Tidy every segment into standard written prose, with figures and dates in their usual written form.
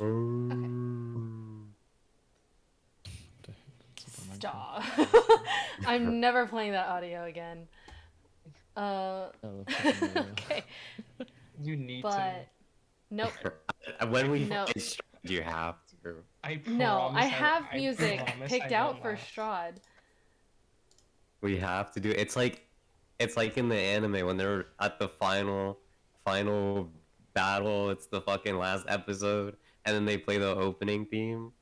Mm. Stop. I'm never playing that audio again. Uh, Oh, fucking YOLO. okay. You need But nope. When we No. finish, do you have to? I No, I promise have I music promise I picked out won't for laugh. Strahd. We have to do. It's like in the anime when they're at the final battle. It's the fucking last episode, and then they play the opening theme.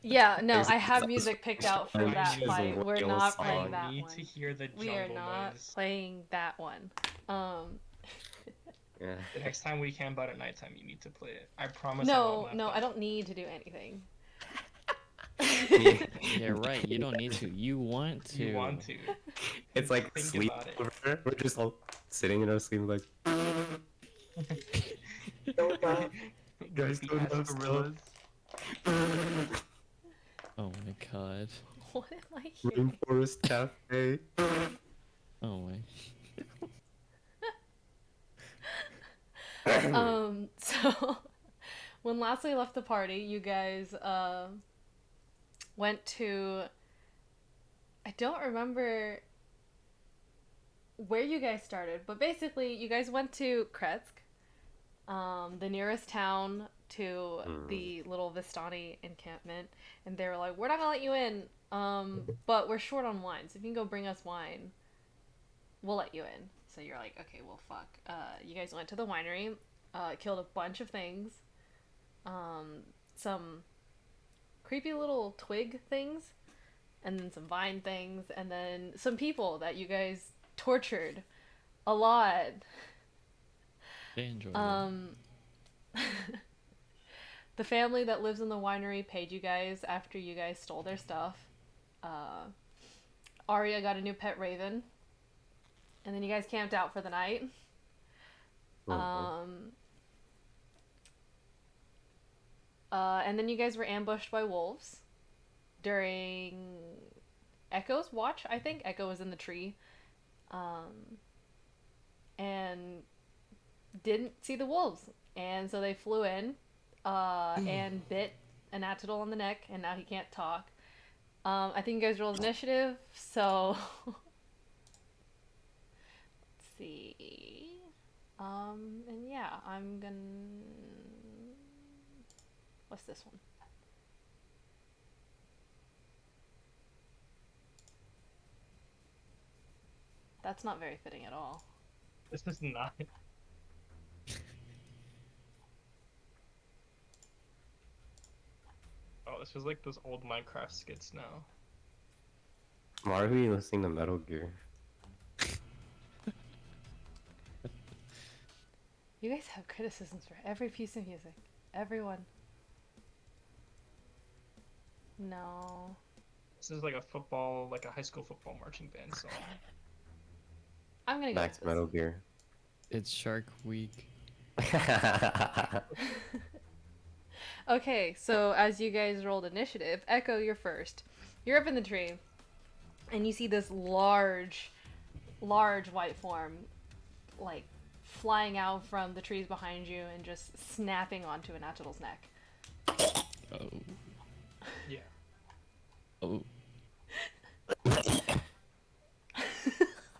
Yeah, no, I Basically, have it's music picked out for like that his fight. We're whale not I playing song. that need one. to hear the We are jungle not noise. playing that one. Yeah. The next time we camp out at nighttime, you need to play it. I promise I won't No, laugh no, though. I don't need to do anything. Yeah, right. You don't need to. You want to. You want to. It's like Think sleep about it. over. We're just all sitting in our sleep like. Guys, Creepy don't ass laugh, stop. gorillas. Oh my god. What am I hearing? Rainforest Cafe. Oh my. So when last we left the party, you guys went to, I don't remember where you guys started, but basically you guys went to Kretsk, the nearest town to the little Vistani encampment, and they were like, "We're not gonna let you in, but we're short on wine, so if you can go bring us wine, we'll let you in." So you're like, "Okay, well, fuck." You guys went to the winery, killed a bunch of things, some creepy little twig things, and then some vine things, and then some people that you guys tortured a lot. They enjoyed The family that lives in the winery paid you guys after you guys stole their stuff. Arya got a new pet raven, and then you guys camped out for the night. And then you guys were ambushed by wolves during Echo's watch, I think. Echo was in the tree. And didn't see the wolves. And so they flew in and bit an Attadol on the neck, and now he can't talk. I think you guys rolled initiative, so... Let's see... and yeah, I'm gonna... What's this one? That's not very fitting at all. This is not. Oh, this is like those old Minecraft skits now. Why are we listening to Metal Gear? You guys have criticisms for every piece of music. Everyone. No. This is like a football, like a high school football marching band song. I'm gonna go Back with to this. Metal Gear. It's Shark Week. Okay, so as you guys rolled initiative, Echo, you're first. You're up in the tree, and you see this large white form, like, flying out from the trees behind you and just snapping onto an Attadol's neck. Oh. Yeah. Oh.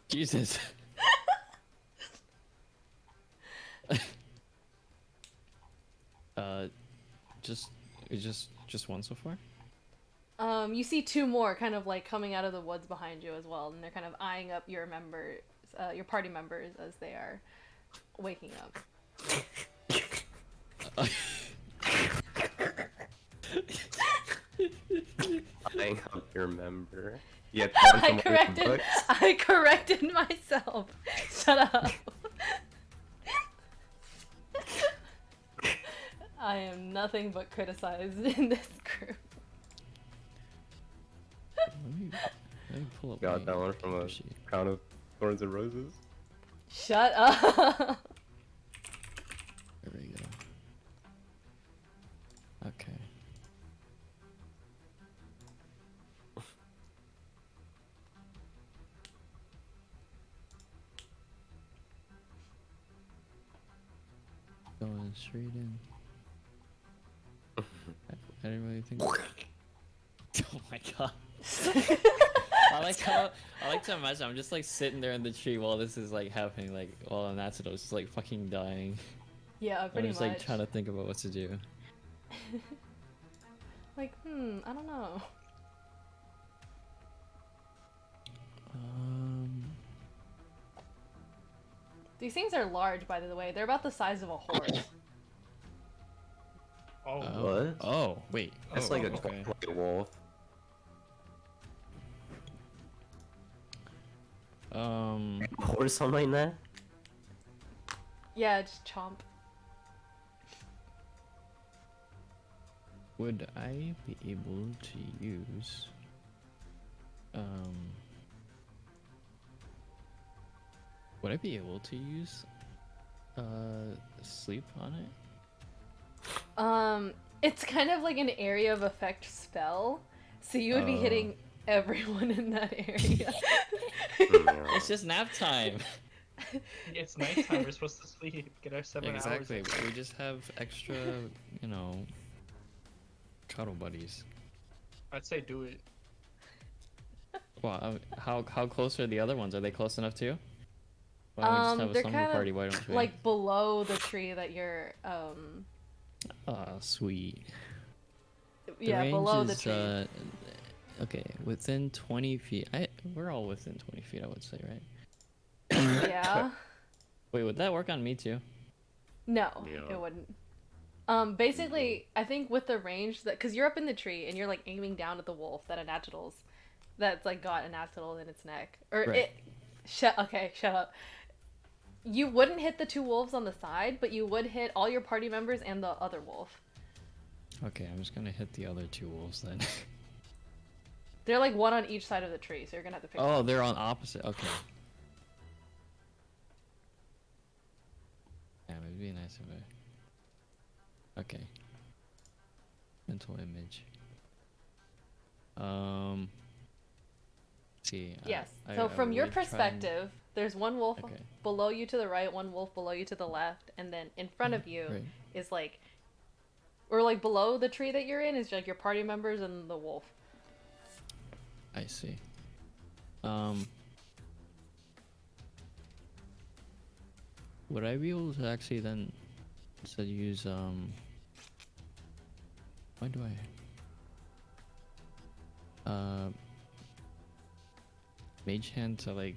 Jesus. Just one so far? You see two more kind of like coming out of the woods behind you as well, and they're kind of eyeing up your members, your party members as they are waking up. Eyeing up your member. Yeah, I corrected myself. Shut up. I am nothing but criticized in this group. Let me pull up. Got that my one from a character sheet. Crown of Thorns and Roses. Shut up. There we go. Okay. Going straight in. I didn't really think. Oh my god. I like to imagine I'm just like sitting there in the tree while this is like happening, like while Anatito's just like fucking dying. Yeah, I'm pretty just much. like trying to think about what to do. Like, I don't know. Um. These things are large, by the way. They're about the size of a horse. Oh, What? Oh, wait. That's Oh, like a okay. wolf. Horse on my neck? Yeah, just chomp. Would I be able to use would I be able to use sleep on it? It's kind of like an area of effect spell, so you would be hitting everyone in that area. It's just nap time. it's nighttime. We're supposed to sleep. Get our 7 Exactly. hours. We just have extra, you know, cuddle buddies. I'd say do it. Well, how close are the other ones? Are they close enough too? Why don't we just have a They're slumber kind party? Why don't of we? like below the tree that you're Oh, sweet. The yeah, range below the is, tree. Okay, within 20 feet. We're all within 20 feet, I would say, right? Yeah. Wait, would that work on me too? No, Yeah. it wouldn't. Basically, I think with the range that, cause you're up in the tree and you're like aiming down at the wolf that Anatitals, that's like got Anatital in its neck, or Right. Shut up. You wouldn't hit the 2 wolves on the side, but you would hit all your party members and the other wolf. Okay, I'm just gonna hit the other 2 wolves then. They're like one on each side of the tree, so you're gonna have to pick Oh, one. they're on opposite. Okay. Yeah, it'd be nice if I. Okay. Mental image. See. Yes. I So from your would try and- perspective, there's one wolf Okay. below you to the right, one wolf below you to the left, and then in front of you Right. is like, or like below the tree that you're in is like your party members and the wolf. I see. Would I be able to actually then instead use why do I mage hand to like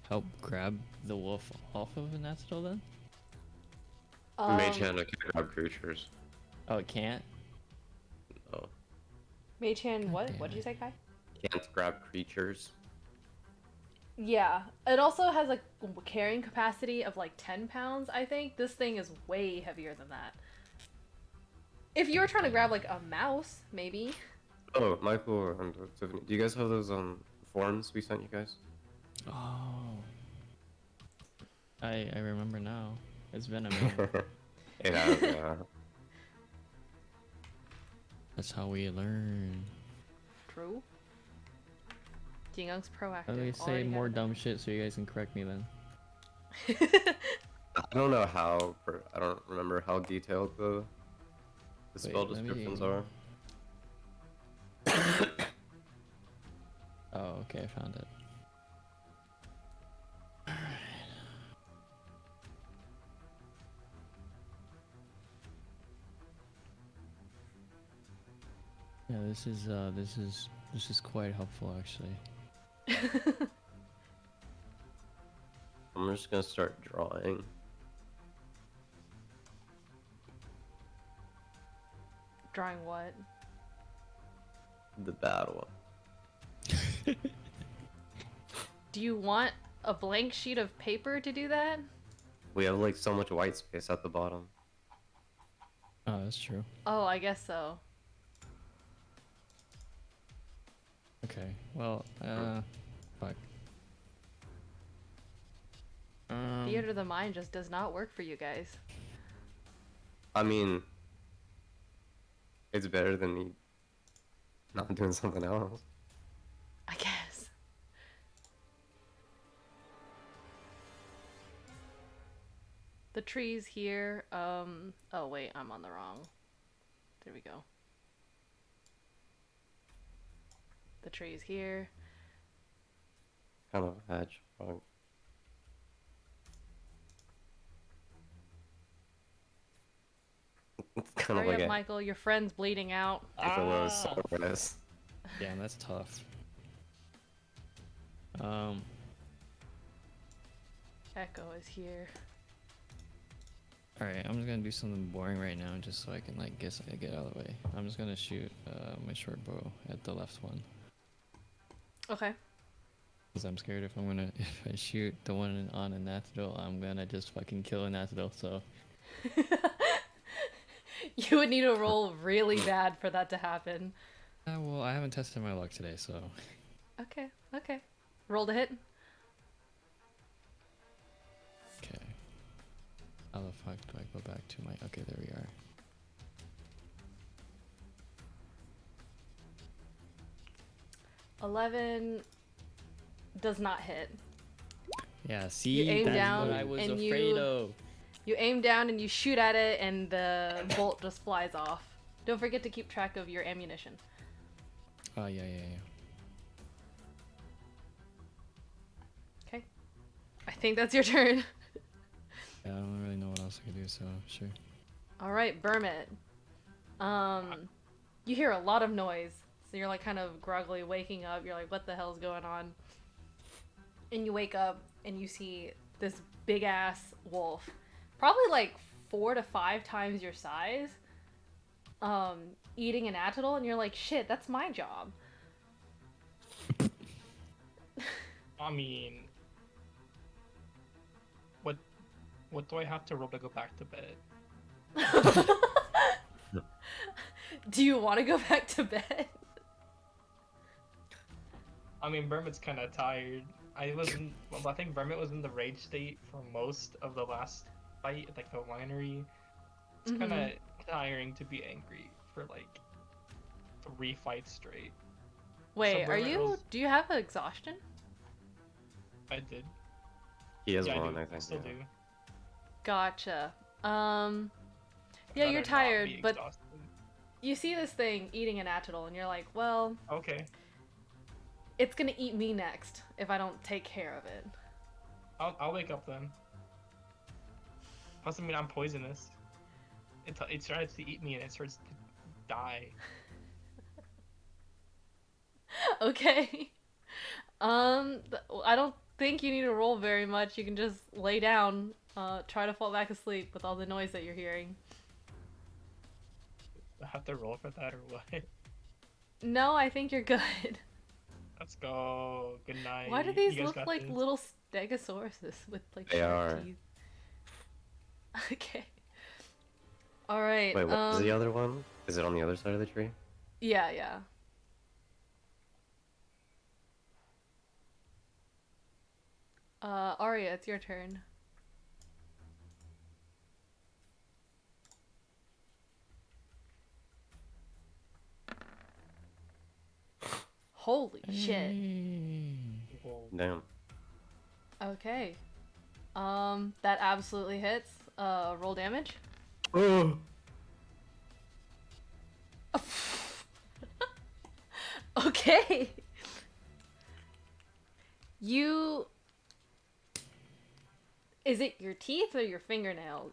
help grab the wolf off of Anatol then? Mage hand can't grab creatures. Oh, it can't? Oh. Mage hand, God what? damn What did you it. say, Kai? Can't grab creatures. Yeah, it also has like carrying capacity of like 10 pounds, I think. This thing is way heavier than that. If you were trying to grab like a mouse, maybe. Oh, Michael and Tiffany, do you guys have those forms we sent you guys? Oh. I remember now. It's been a minute. It has, yeah. That's how we learn. True. Jingung's proactive. Let me say already more had dumb shit so you guys can correct me then. it. I don't know how, I don't remember how detailed the spell Wait, let me- descriptions are. Oh, okay, I found it. Yeah, this is quite helpful actually. I'm just gonna start drawing. Drawing what? The battle. Do you want a blank sheet of paper to do that? We have like so much white space at the bottom. Oh, that's true. Oh, I guess so. Okay, well, fuck. Theater of the mind just does not work for you guys. I mean, it's better than me not doing something else. I guess. The trees here, oh wait, I'm on the wrong. There we go. the trees here. Kind of a hedgehog. It's kind of Hurry like up, a Michael. Your friend's bleeding out. Ankylosaurus. Damn, that's tough. Echo is here. Alright, I'm just gonna do something boring right now just so I can like get out of the way. I'm just gonna shoot my short bow at the left one. Okay. Because I'm scared if I shoot the one on a Natadol, I'm gonna just fucking kill a Natadol, so. You would need to roll really bad for that to happen. Well, I haven't tested my luck today, so. Okay, okay. Roll to hit. Okay. How the fuck do I go back to my. Okay, there we are. $11 does not hit. Yeah, see, aim that's down what I was and afraid you- of. You aim down and you shoot at it, and the bolt just flies off. Don't forget to keep track of your ammunition. Oh, yeah. Okay. I think that's your turn. Yeah, I don't really know what else I could do, so sure. All right, Bermit. You hear a lot of noise, so you're like kind of groggily waking up. You're like, what the hell's going on? And you wake up and you see this big ass wolf, probably like 4 to 5 times your size, eating an Attadol, and you're like, shit, that's my job. I mean, what do I have to roll to go back to bed? Do you want to go back to bed? I mean, Bermit's kind of tired. I think Bermit was in the rage state for most of the last fight, like the winery. It's kind of tiring to be angry for like 3 fights straight. Wait, So are Bermit you? was- Do you have exhaustion? I did. He has Yeah, one, I I do. think. Still Yeah. do. Gotcha. Yeah, I'd you're rather not tired, be but exhausted. you see this thing eating an Attadol, and you're like, well, Okay, it's gonna eat me next if I don't take care of it. I'll wake up then. Plus, I mean, I'm poisonous. It tries to eat me and it starts to die. Okay. I don't think you need to roll very much. You can just lay down, try to fall back asleep with all the noise that you're hearing. I have to roll for that or what? No, I think you're good. Let's go. Good night. Why do You these guys look got like this. little stegosauruses with like They sharp are. teeth? Okay. All right. Wait, what is the other one? Is it on the other side of the tree? Yeah, yeah. Arya, it's your turn. Holy shit. Whoa. Damn. Okay. That absolutely hits. Roll damage. Oh. Okay. You... Is it your teeth or your fingernails?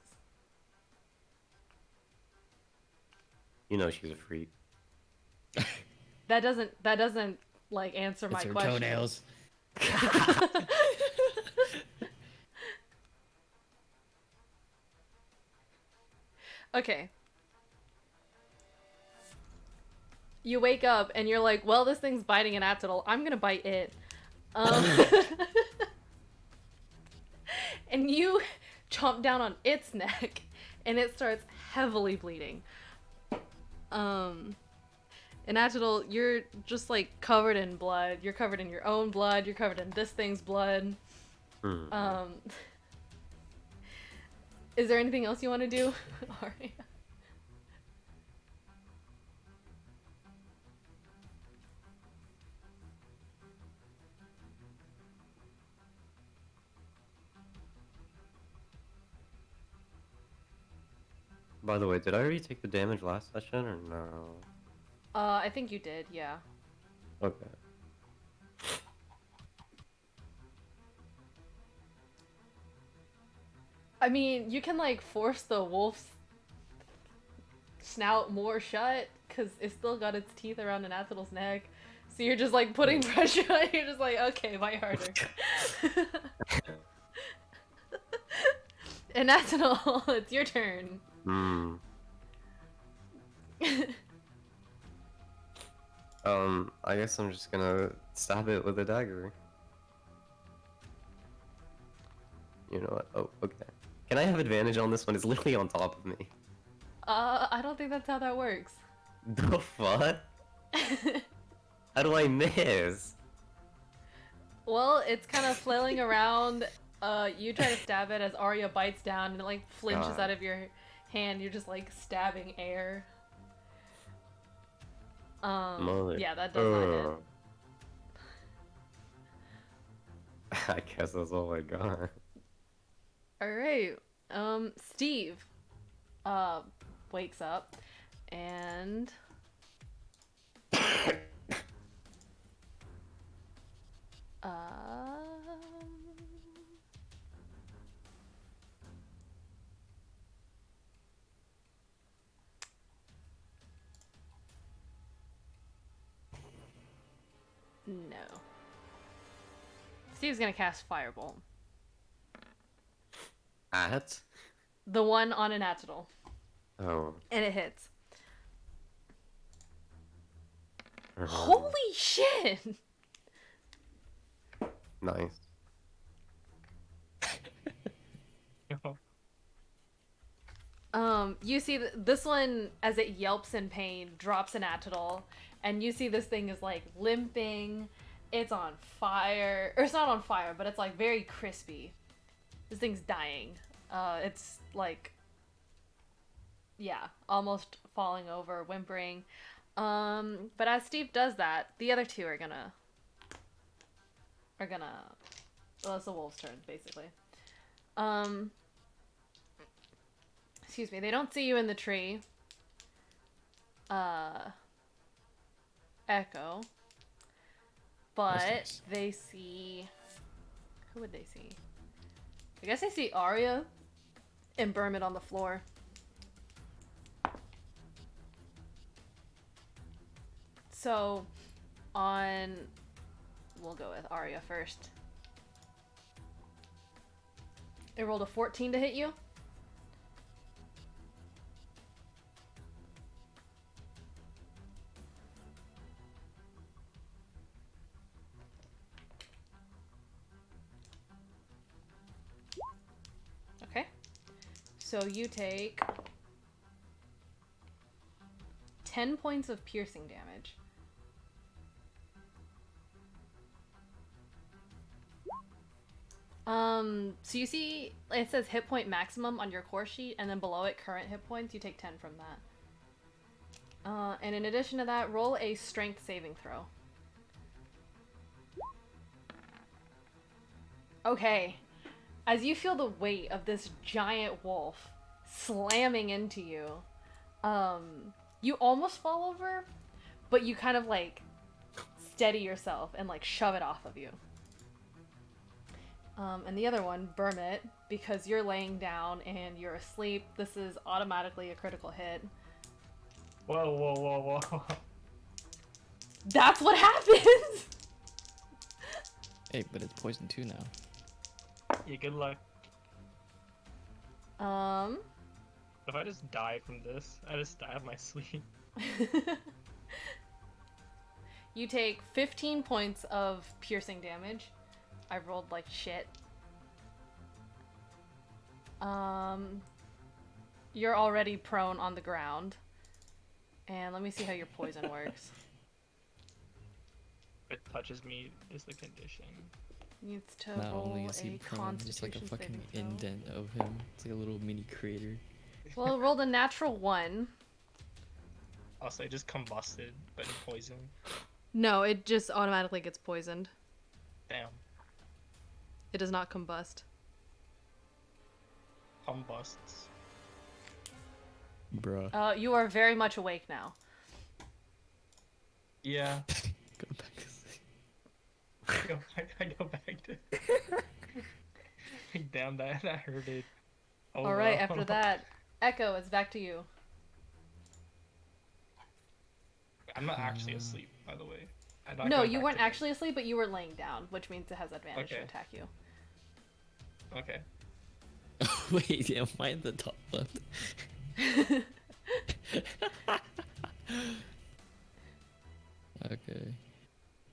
You know she's a freak. That doesn't like answer my It's her question. toenails. Okay. You wake up and you're like, well, this thing's biting an Attadol. I'm gonna bite it. And you chomp down on its neck, and it starts heavily bleeding. And Attadol, you're just like covered in blood. You're covered in your own blood. You're covered in this thing's blood. Is there anything else you want to do, Arya? By the way, did I already take the damage last session or no? I think you did, yeah. Okay. I mean, you can like force the wolf's snout more shut because it's still got its teeth around an Athel's neck. So you're just like putting pressure on it. You're just like, okay, bite harder. And Athel, it's your turn. Hmm. I guess I'm just gonna stab it with a dagger. You know what? Oh, okay. Can I have advantage on this one? It's literally on top of me. I don't think that's how that works. The fuck? How do I miss? Well, it's kind of flailing around. You try to stab it as Arya bites down and it like flinches God. out of your hand. You're just like stabbing air. Mother. Yeah, that does not hit. I guess that's all I got. Alright. Steve wakes up and no. Steve's gonna cast Firebolt. At? The one on an Atadol. Oh. And it hits. Uh-huh. Holy shit! Nice. You see this one, as it yelps in pain, drops an Atadol, and you see this thing is like limping. It's on fire. Or it's not on fire, but it's like very crispy. This thing's dying. It's like, yeah, almost falling over, whimpering. But as Steve does that, the other two are gonna, well, it's the wolf's turn, basically. Excuse me, they don't see you in the tree. Echo. But nice. they see, who would they see? I guess they see Arya and Bermit on the floor. So, we'll go with Arya first. It rolled a 14 to hit you. Okay. So you take 10 points of piercing damage. So you see, it says hit point maximum on your core sheet, and then below it, current hit points. You take 10 from that. And in addition to that, roll a strength saving throw. Okay. As you feel the weight of this giant wolf slamming into you, you almost fall over, but you kind of like steady yourself and like shove it off of you. And the other one, Bermit, because you're laying down and you're asleep, this is automatically a critical hit. Whoa, whoa, whoa, whoa. That's what happens! Hey, but it's poison too now. Yeah, good luck. If I just die from this, I just die of my sleep. You take 15 points of piercing damage. I rolled like shit. You're already prone on the ground. And let me see how your poison works. If it touches me, is the condition. Needs to Not roll only is he a prone, just like a Constitution fucking saving throw. indent of him. It's like a little mini crater. Well, it rolled a natural 1. Also, it just combusted, but in poison. No, it just automatically gets poisoned. Damn. It does not combust. Combusts. Bruh. You are very much awake now. Yeah. Go back to sleep. I go back to. Damn, that hurted. Oh, All right, no. after that, Echo, it's back to you. I'm not actually asleep, by the way. I'm not No, going you back weren't to bed. actually asleep, but you were laying down, which means it has advantage to Okay. attack you. Okay. Wait, am I in the top left? Okay.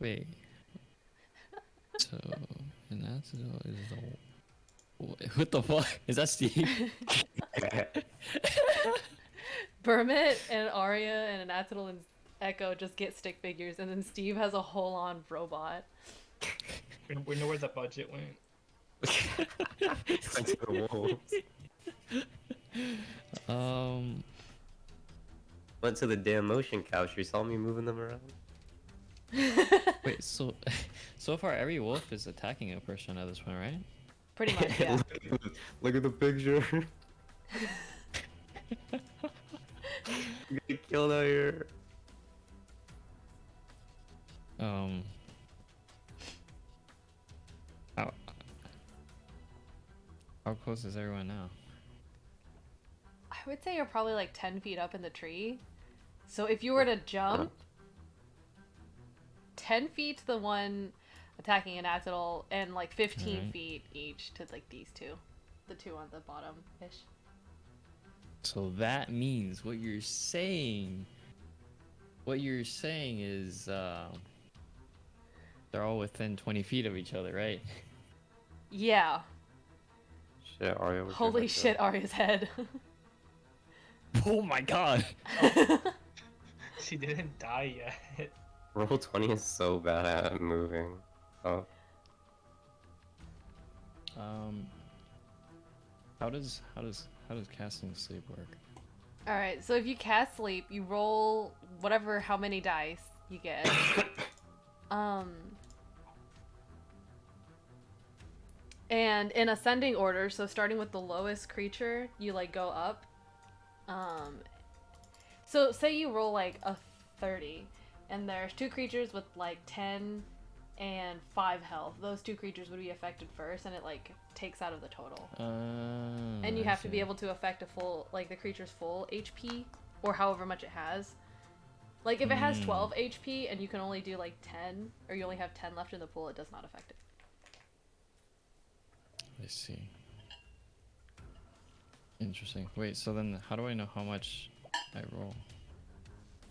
Wait. So, and that's is the. What the fuck? Is that Steve? Bermit and Arya and Anatol and Echo just get stick figures, and then Steve has a whole-on robot. We know where the budget went. Went to the wolves. Um. Went to the damn motion couch. You saw me moving them around. Wait. So, so far every wolf is attacking a person at this point, right? Pretty much, yeah. Look at the picture. You get killed out here. How how close is everyone now? I would say you're probably like 10 feet up in the tree. So if you were to jump, 10 feet to the one attacking Anatol, and like 15 Alright. feet each to like these two. The two on the bottom-ish. So that means what you're saying. What you're saying is they're all within 20 feet of each other, right? Yeah. Shit, Arya. what's your Holy head shit, doing? Arya's head. Oh my god! She didn't die yet. Roll 20 is so bad at moving. Oh, How does casting sleep work? Alright, so if you cast sleep, you roll whatever, how many dice you get. And in ascending order, so starting with the lowest creature, you like go up. So say you roll like a 30, and there's two creatures with like 10 and 5 health. Those two creatures would be affected first, and it like takes out of the total. And you I have to be see. able to affect a full, like the creature's full HP, or however much it has. Like if it has 12 HP and you can only do like 10, or you only have 10 left in the pool, it does not affect it. I see. Interesting. Wait, so then how do I know how much I roll?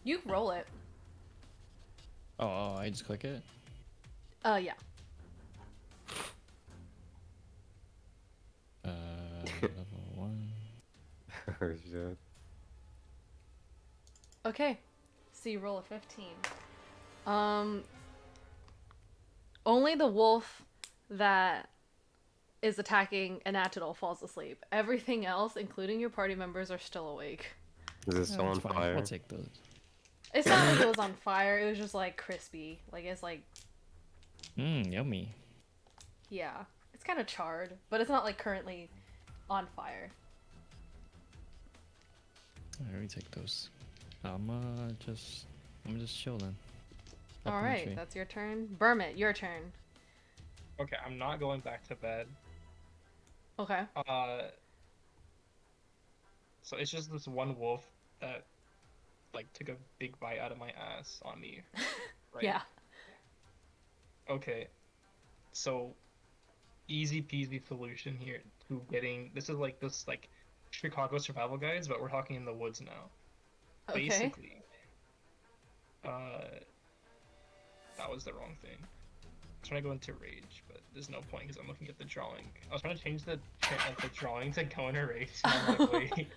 You roll it. Oh, I just click it? Yeah. Level 1. oh shit. Okay. So you roll a 15. Only the wolf that is attacking Anatol falls asleep. Everything else, including your party members, are still awake. Is it still on That's fine. fire? I'll take those. It's not like it was on fire, it was just like crispy. Like it's like, Yummy. yeah. It's kind of charred, but it's not like currently on fire. Alright, let me take those. I'm just chill then. Up in the Alright, tree. that's your turn. Bermit, your turn. Okay, I'm not going back to bed. Okay. So it's just this one wolf that like took a big bite out of my ass on me. Right? Yeah. Okay. So easy peasy solution here to getting this is like this like Chicago survival guides, but we're talking in the woods now. Okay. Basically, that was the wrong thing. I'm trying to go into rage, but there's no point because I'm looking at the drawing. I was trying to change the drawing to go into rage. And I'm like, wait.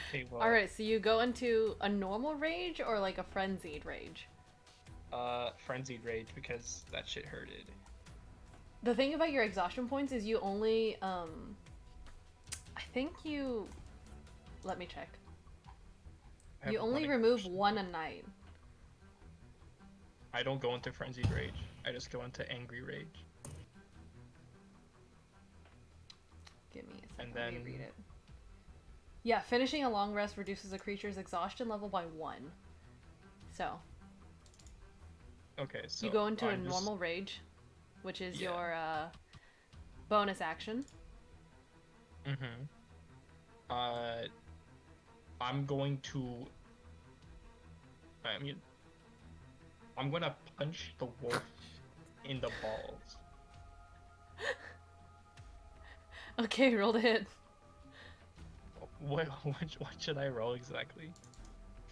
Okay, well, Alright, so you go into a normal rage or like a frenzied rage? frenzied rage because that shit hurted. The thing about your exhaustion points is you only, I think you... Let me check. I have You only one remove exhaustion. one a night. I don't go into frenzied rage. I just go into angry rage. Give me a second, And let me then- read it. Yeah, finishing a long rest reduces a creature's exhaustion level by 1. So, Okay, so you go into a I'm just- normal rage, which is Yeah. your bonus action. Mm-hmm. I'm going to. I mean, I'm gonna punch the wolf in the balls. Okay, roll to hit. What should I roll exactly?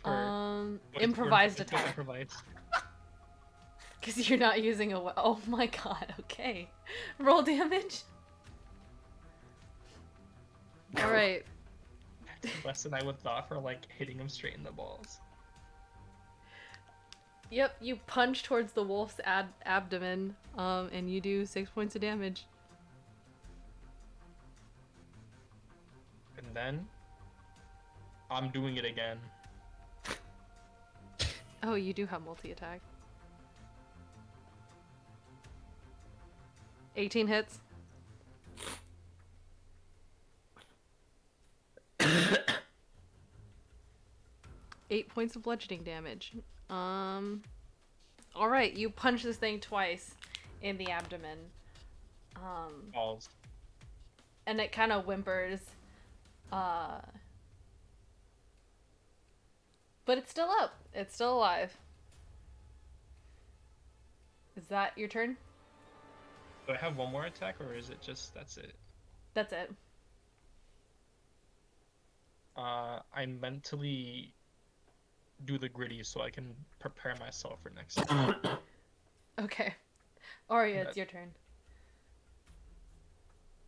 What Improvised let's go attack. improvise. Because you're not using a oh my god, okay. Roll damage. Alright. Less than I would thought for like hitting him straight in the balls. Yep, you punch towards the wolf's abdomen, and you do 6 points of damage. And then I'm doing it again. Oh, you do have multi-attack. 18 hits. 8 points of bludgeoning damage. Alright, you punch this thing twice in the abdomen. Balls. And it kind of whimpers. But it's still up. It's still alive. Is that your turn? Do I have one more attack, or is it just that's it? That's it. I mentally do the gritty so I can prepare myself for next time. Okay. Arya, it's your turn.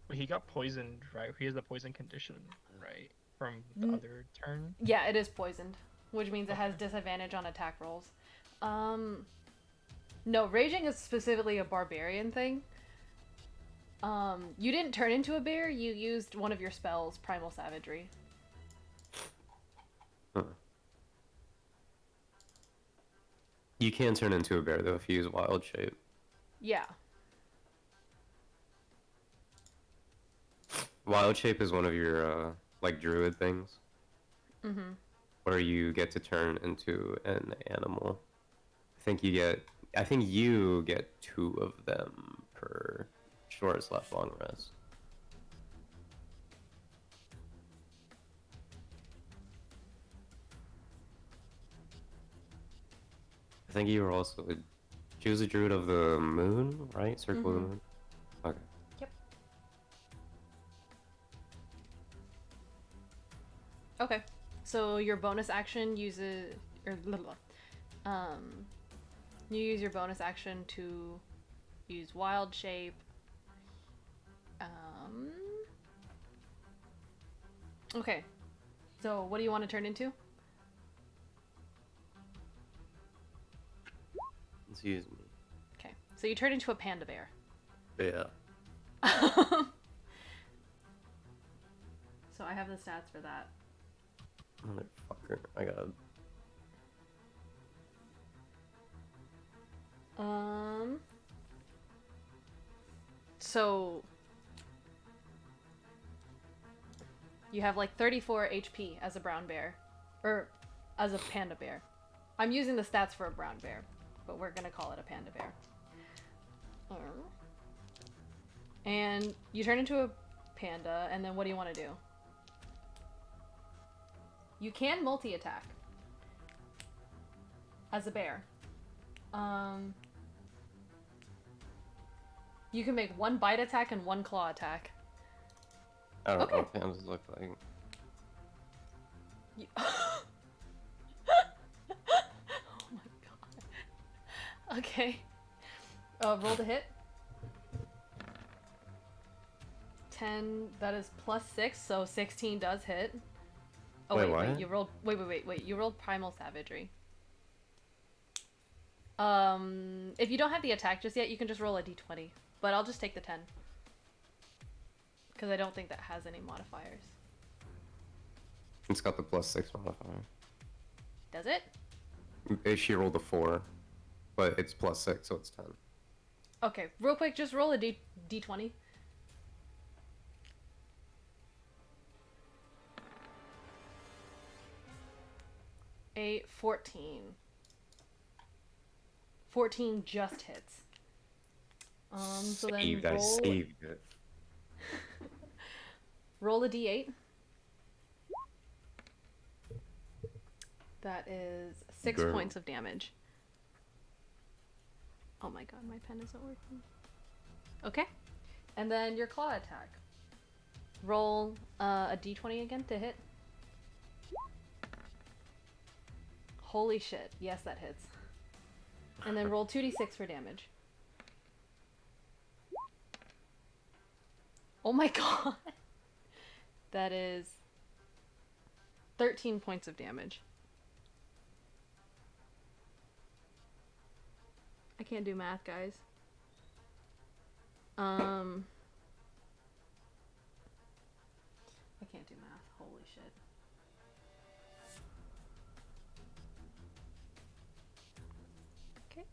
But he got poisoned, right? He has the poison condition, right? From the other turn. Yeah, it is poisoned, which means it has disadvantage on attack rolls. No, raging is specifically a barbarian thing. You didn't turn into a bear, you used one of your spells, Primal Savagery. Huh. You can turn into a bear though if you use wild shape. Yeah. Wild shape is one of your like druid things. Mm-hmm. Where you get to turn into an animal. I think you get 2 of them per short slash long rest. I think you were also she was a druid of the moon, right? Circle of the moon. Okay. Yep. Okay. So your bonus action uses you use your bonus action to use wild shape. Okay. So what do you want to turn into? Excuse me. Okay. So you turn into a panda bear. Yeah. So I have the stats for that. Motherfucker. I gotta. So you have like 34 HP as a brown bear, or as a panda bear. I'm using the stats for a brown bear, but we're gonna call it a panda bear. And you turn into a panda, and then what do you want to do? You can multi-attack as a bear. You can make 1 bite attack and 1 claw attack. I don't know Okay. what pandas look like. Oh my god. Okay. Roll to hit. 10, that is +6, so 16 does hit. Oh, Wait, wait, what? you rolled, wait, you rolled Primal Savagery. If you don't have the attack just yet, you can just roll a d20. But I'll just take the 10. Because I don't think that has any modifiers. It's got the +6 modifier. Does it? She rolled a 4, but it's +6, so it's 10. Okay, real quick, just roll a d20. A 14. 14 just hits. So then Saved, I roll, saved it. Roll a d8. That is 6 Girl. points of damage. Oh my god, my pen isn't working. Okay. And then your claw attack. Roll a d20 again to hit. Holy shit. Yes, that hits. And then roll 2d6 for damage. Oh my god. That is 13 points of damage. I can't do math, guys. I can't do math. Holy shit. Okay.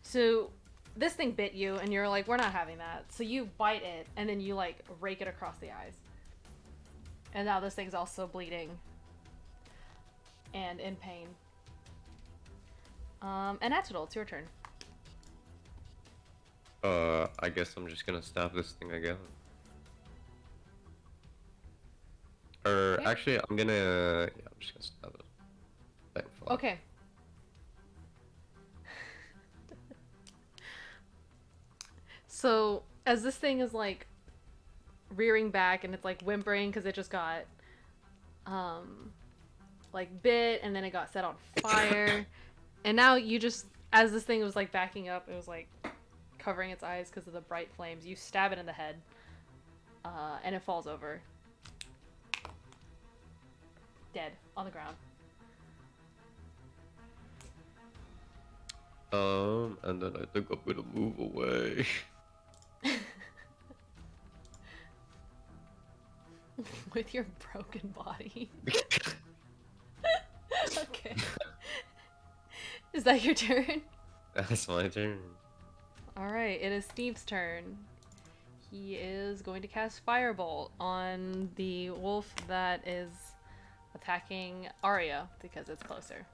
So this thing bit you, and you're like, we're not having that. So you bite it, and then you like rake it across the eyes. And now this thing's also bleeding and in pain. And Atadol, it's your turn. I guess I'm just gonna stab this thing again. Or Okay. actually, I'm just gonna stab it. Thankfully. Okay. So as this thing is like rearing back and it's like whimpering because it just got like bit and then it got set on fire. And now you just, as this thing was like backing up, it was like covering its eyes because of the bright flames. You stab it in the head, and it falls over, dead on the ground. And then I think I'm gonna move away. With your broken body. Okay. Is that your turn? That's my turn. Alright, it is Steve's turn. He is going to cast Firebolt on the wolf that is attacking Arya because it's closer.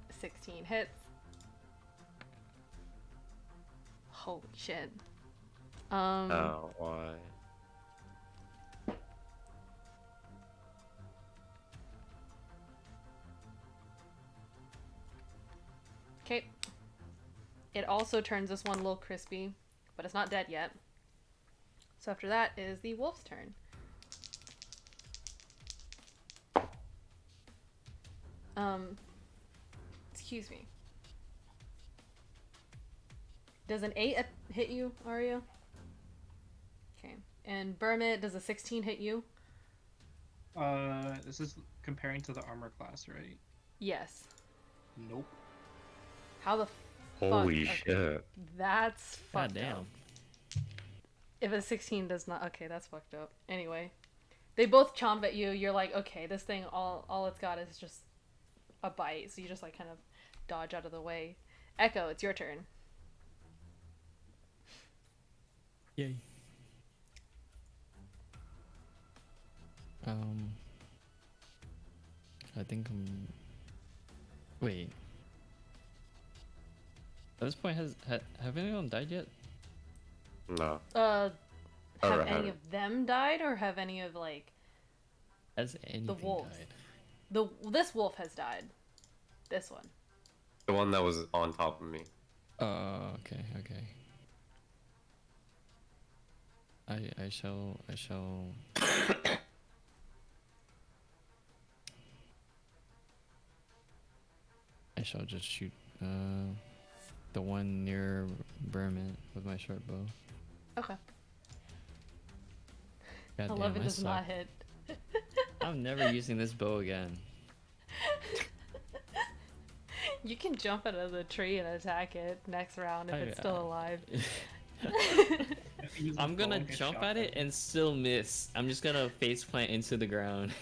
16 hits. Holy shit. Oh, why? Okay. It also turns this one a little crispy, but it's not dead yet. So after that is the wolf's turn. Excuse me. Does an 8 hit you, Arya? Okay. And Burmit, does a 16 hit you? This is comparing to the armor class, right? Yes. Nope. How the Holy fuck? shit. Okay. That's God fucked damn. up. If a 16 does not, okay, that's fucked up. Anyway, they both chomp at you. You're like, okay, this thing, all it's got is just a bite. So you just like kind of dodge out of the way. Echo, it's your turn. Yay. I think I'm. Wait. At this point, have anyone died yet? No. Have Alright, any of them died, or have any of like Has anything wolves. died? this wolf has died? This one. The one that was on top of me. Okay. I shall. I shall just shoot the one near Berman with my short bow. Okay. God damn, 11 I does not suck. hit. I'm never using this bow again. You can jump out of the tree and attack it next round if it's still alive. I'm gonna jump at it and still miss. I'm just gonna face plant into the ground.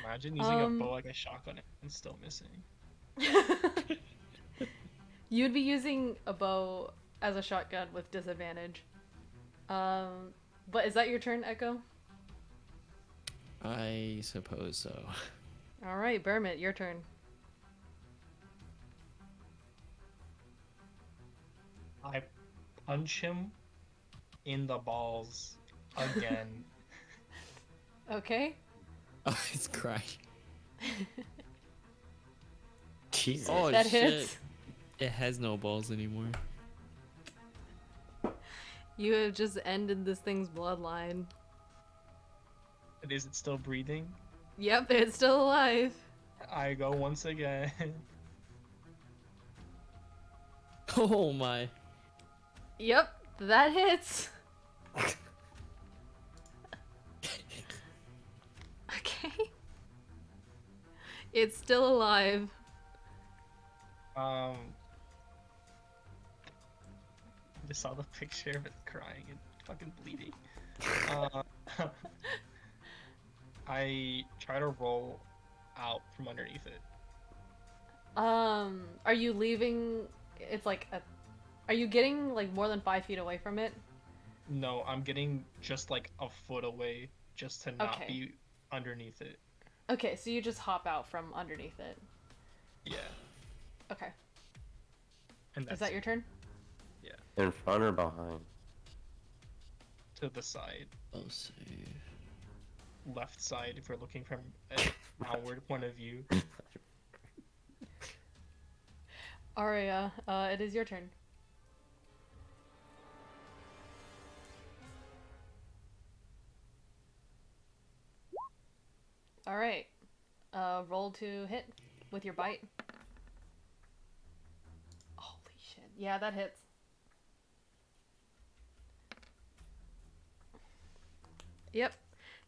Imagine using a bow like a shotgun and still missing. You'd be using a bow as a shotgun with disadvantage. But is that your turn, Echo? I suppose so. Alright, Bermit, your turn. I punch him in the balls again. Okay. Oh, it's crying. Jesus. Oh That shit! hits. It has no balls anymore. You have just ended this thing's bloodline. But is it still breathing? Yep, it's still alive. I go once again. Oh my! Yep, that hits. Okay. It's still alive. I just saw the picture of it crying and fucking bleeding. Uh, I try to roll out from underneath it. Are you leaving? It's like a. Are you getting like more than 5 feet away from it? No, I'm getting just like a foot away just to not Okay. be underneath it. Okay, so you just hop out from underneath it. Yeah. Okay. And that's Is that your turn? In front or behind? to the side. Oh save. Left side if we're looking from an outward point of view. Aria, it is your turn. Alright. Roll to hit with your bite. Holy shit. Yeah, that hits. Yep.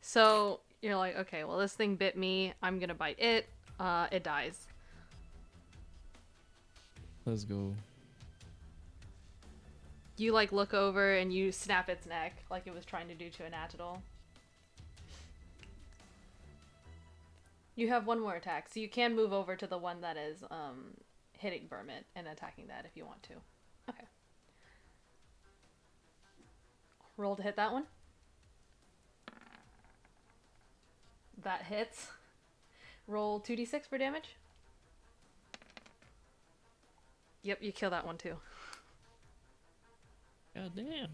So you're like, okay, well, this thing bit me. I'm gonna bite it. It dies. Let's go. You like look over and you snap its neck like it was trying to do to an Attadol. You have one more attack, so you can move over to the one that is hitting Vermit and attacking that if you want to. Okay. Roll to hit that one. That hits. Roll 2d6 for damage. Yep, you kill that one too. God damn.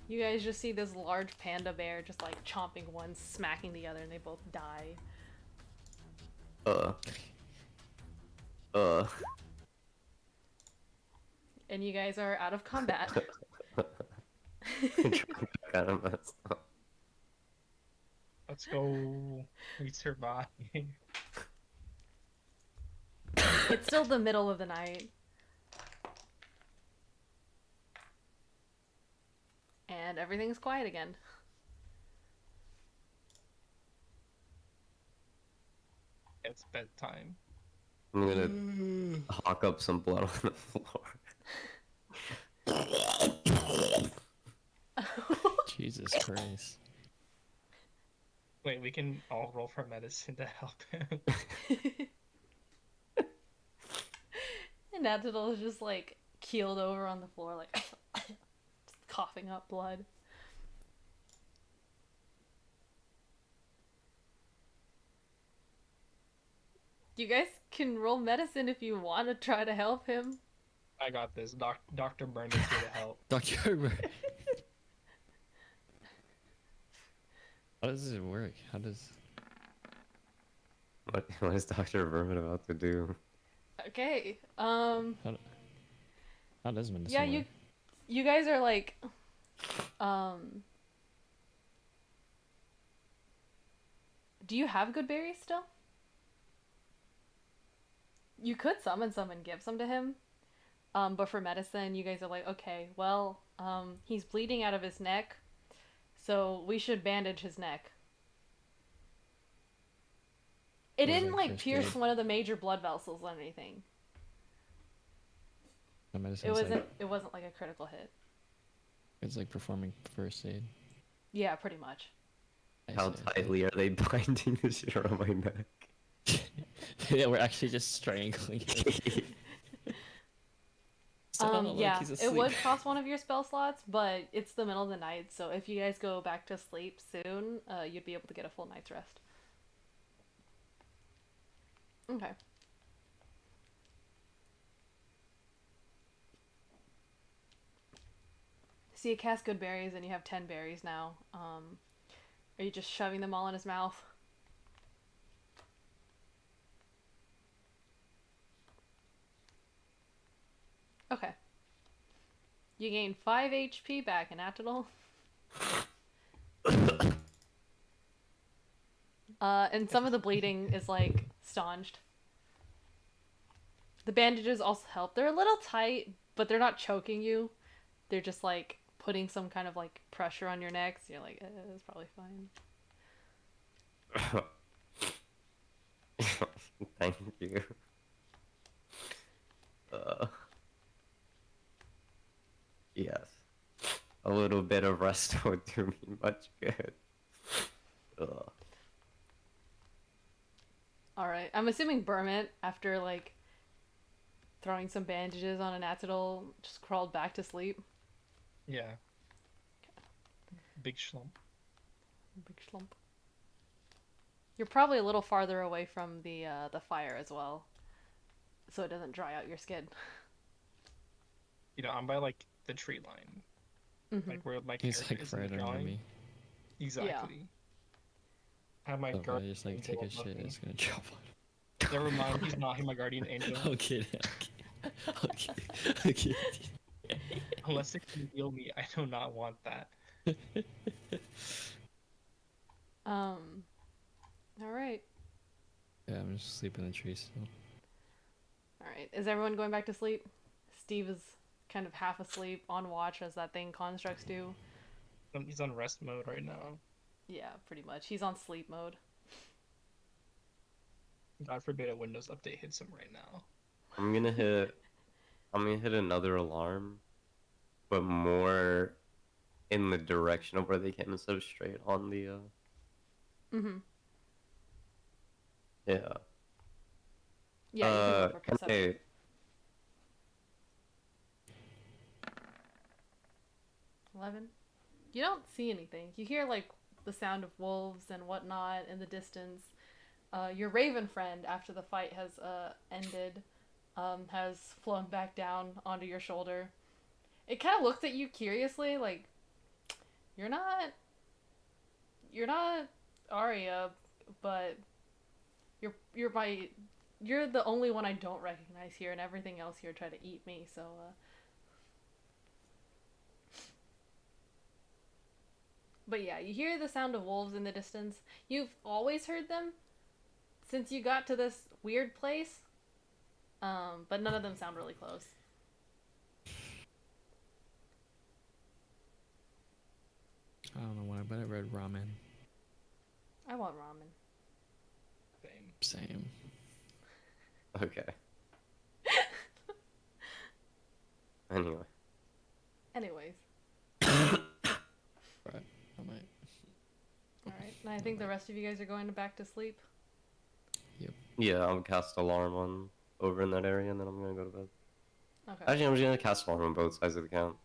You guys just see this large panda bear just like chomping one, smacking the other, and they both die. And you guys are out of combat. Kind of messed up. Let's go. We survive. It's still the middle of the night. And everything's quiet again. It's bedtime. I'm gonna hawk up some blood on the floor. Jesus Christ. Wait, we can all roll for medicine to help him. And Attadol is just like keeled over on the floor, like just coughing up blood. You guys can roll medicine if you want to try to help him. I got this. Dr. Burn is here to help. Dr. How does it work? How does... What is Dr. Vermin about to do? Okay. How does medicine Yeah, work? you guys are like do you have good berries still? You could summon some and give some to him. But for medicine, you guys are like, okay, well, he's bleeding out of his neck, so we should bandage his neck. It Was didn't like like first pierce aid? one of the major blood vessels or anything. The medicine It wasn't like a critical hit. it's like performing first aid. Yeah, pretty much. I How see. tightly are they binding the shit around my neck? Yeah, we're actually just strangling him. Sound like Yeah, he's it asleep. would cost one of your spell slots, but it's the middle of the night, so if you guys go back to sleep soon, you'd be able to get a full night's rest. Okay. So you cast good berries and you have 10 berries now. Are you just shoving them all in his mouth? Okay. You gain 5 HP back in Atadol. And some of the bleeding is like staunched. The bandages also help. They're a little tight, but they're not choking you. They're just like putting some kind of like pressure on your neck. So you're like, it's probably fine. Thank you. Yes. A little bit of rest would do me much good. Alright. I'm assuming Bermit, after like throwing some bandages on an Atadol, just crawled back to sleep. Yeah. Big schlump. Big slump. You're probably a little farther away from the fire as well, so it doesn't dry out your skin. You know, I'm by like the tree line, Mm-hmm. like where my He's character like is in right the under drawing. me. Exactly. I have my So if I guardian just like angel take a above shit, me. it's gonna drop on. Never mind, he's not. He's my guardian angel. I'm kidding. I'm kidding. I'm kidding. Unless it can heal me, I do not want that. All right. Yeah, I'm just sleeping in the trees still. All right. Is everyone going back to sleep? Steve is kind of half asleep on watch as that thing constructs do. He's on rest mode right now. Yeah, pretty much. He's on sleep mode. God forbid a Windows update hits him right now. I'm gonna hit another alarm, but more in the direction of where they came instead of straight on the Mm-hmm. Yeah. Yeah, you can go for perception. Hey, 11. You don't see anything. You hear like the sound of wolves and whatnot in the distance. Your raven friend, after the fight has ended, has flown back down onto your shoulder. It kind of looks at you curiously, like you're not Arya, but you're the only one I don't recognize here, and everything else here tried to eat me. So But yeah, you hear the sound of wolves in the distance. You've always heard them since you got to this weird place. But none of them sound really close. I don't know what, but I read ramen. I want ramen. Same. Same. okay. Anyway. Anyways. Right. I might. Alright. And I think the rest of you guys are going back to sleep. Yeah, I'll cast alarm on over in that area, and then I'm gonna go to bed. Okay. Actually, I'm just gonna cast alarm on both sides of the count.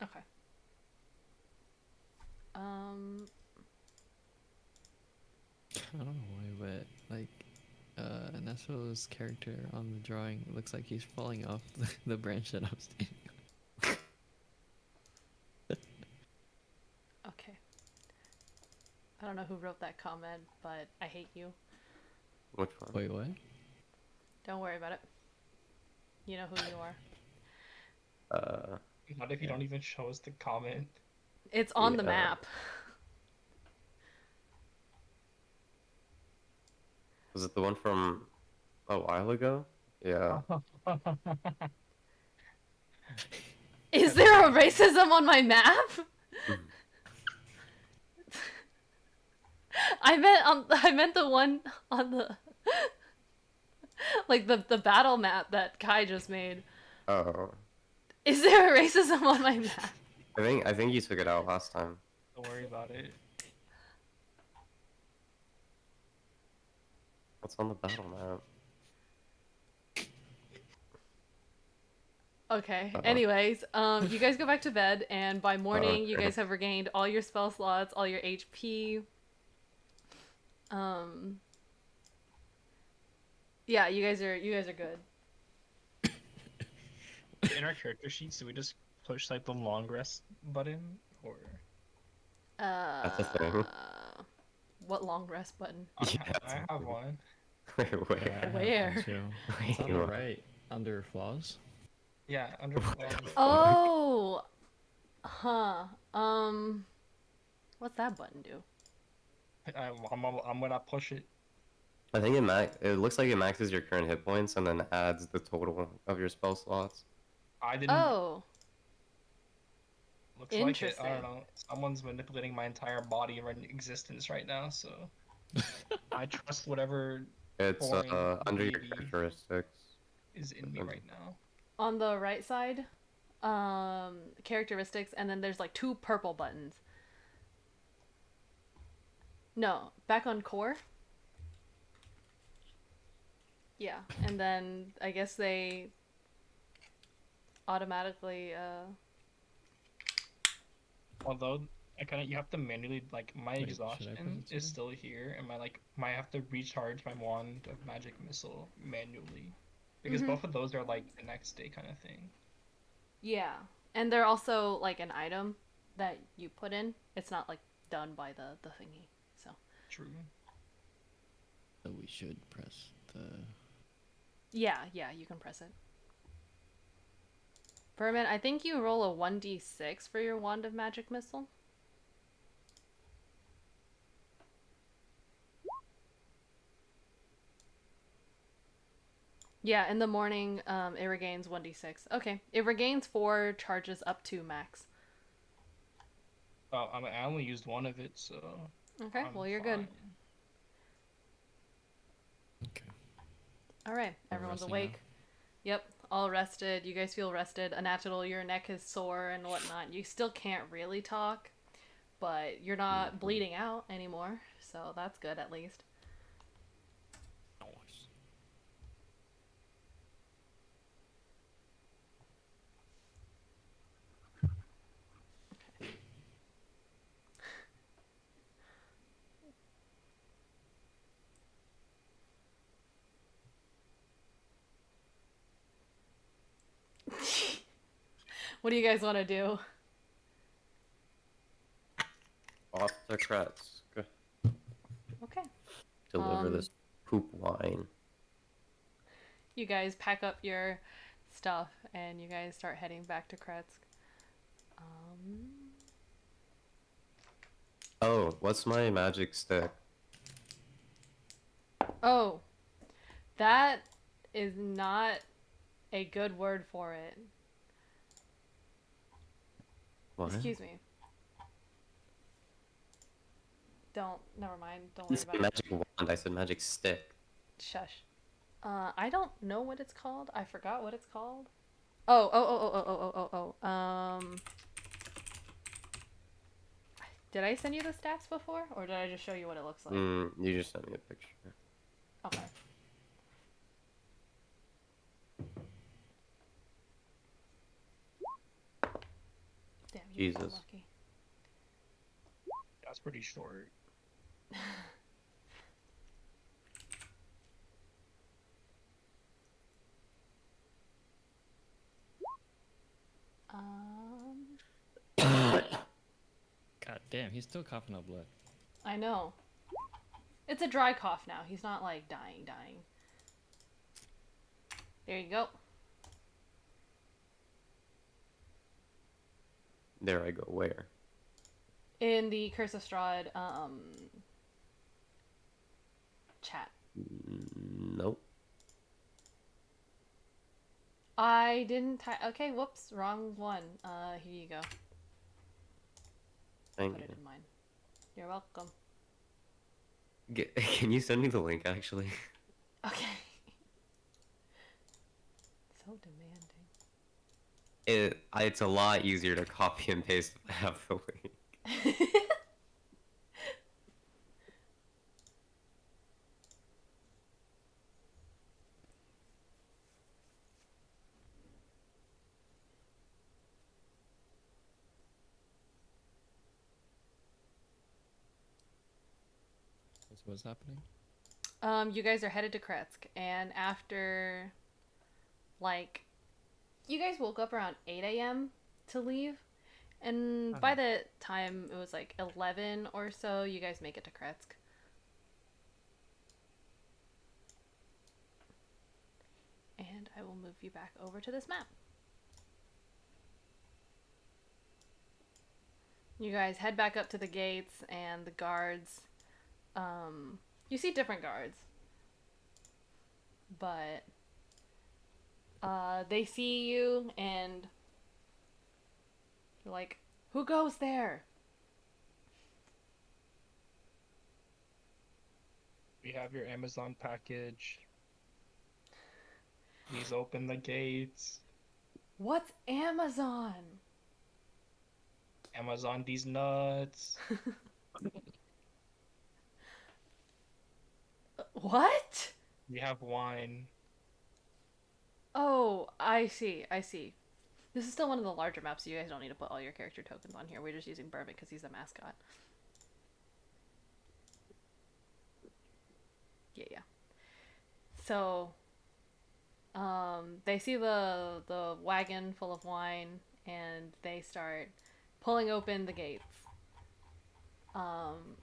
Okay. I don't know why, but like, Nesso's character on the drawing looks like he's falling off the branch that I'm standing on. Okay. I don't know who wrote that comment, but I hate you. Which one? Wait, what? Don't worry about it. You know who you are. Not if you don't even show us the comment. It's on the Yeah. map. Was it the one from a while ago? Yeah. Is there a racism on my map? I meant the one on the like the battle map that Kai just made. Oh. Is there a racism on my map? I think you took it out last time. Don't worry about it. What's on the battle map? Okay. Uh-oh. Anyways, you guys go back to bed, and by morning, you Okay. guys have regained all your spell slots, all your HP. Yeah, you guys are good. In our character sheets, do we just push like the long rest button, or That's a thing. What long rest button? Yeah, I have one. Wait, Yeah, where? I have Where? one too. It's on the right, under flaws. Yeah, under What flaws. the fuck? Oh, huh. What's that button do? I'm gonna push it. I think it looks like it maxes your current hit points and then adds the total of your spell slots. I didn't. Oh, Looks like it. I don't interesting. know. Someone's manipulating my entire body and existence right now, so I trust whatever It's foreign under your deity characteristics. is in me right now. On the right side, characteristics, and then there's like two purple buttons. No, back on core. Yeah, and then I guess they automatically Although I kind of you have to manually like my Wait, should I put exhaustion it is too? still here, and my I have to recharge my wand of magic missile manually because Mhm. both of those are like the next day kind of thing. yeah, and they're also like an item that you put in. It's not like done by the thingy. So True. So we should press the. yeah, you can press it. Berman, I think you roll a 1d6 for your wand of magic missile. Yeah, in the morning, it regains 1d6. Okay, it regains 4 charges up to max. Oh, I only used one of it, so Okay, I'm well, you're fine. good. Okay. All right, We're everyone's resting now? awake. Yep, all rested. You guys feel rested. Anatol, your neck is sore and whatnot. You still can't really talk, but you're not bleeding out anymore, so that's good at least. Nice. What do you guys want to do? Off to Kretz. Okay. Deliver this poop wine. You guys pack up your stuff and you guys start heading back to Kretsk. Oh, what's my magic stick? Oh, that is not a good word for it. What? Excuse me. Never mind. Don't I worry said about it. magic wand. I said magic stick. Shush. I don't know what it's called. I forgot what it's called. Oh. Did I send you the stats before, or did I just show you what it looks like? You just sent me a picture. Okay. Damn, you were so Jesus. lucky. That's pretty short. God damn, he's still coughing up blood. I know. It's a dry cough now. He's not like dying. There you go. There I go. Where? In the Curse of Strahd chat. Nope. I didn't okay, whoops, wrong one. Here you go. Thank Put you. it in mine. You're welcome. Can you send me the link actually? Okay. So demanding. It's a lot easier to copy and paste if I have the link. So what's happening? You guys are headed to Kretsk, and after like You guys woke up around 8 a.m. to leave, and by Okay. the time it was like 11 or so, you guys make it to Kretsk. And I will move you back over to this map. You guys head back up to the gates, and the guards. You see different guards, but they see you, and they're like, "Who goes there?" We have your Amazon package. Please open the gates. What's Amazon? Amazon these nuts. What? We have wine. Oh, I see. I see. This is still one of the larger maps, so you guys don't need to put all your character tokens on here. We're just using Bourbon because he's the mascot. Yeah, yeah. So, they see the wagon full of wine, and they start pulling open the gates. Um,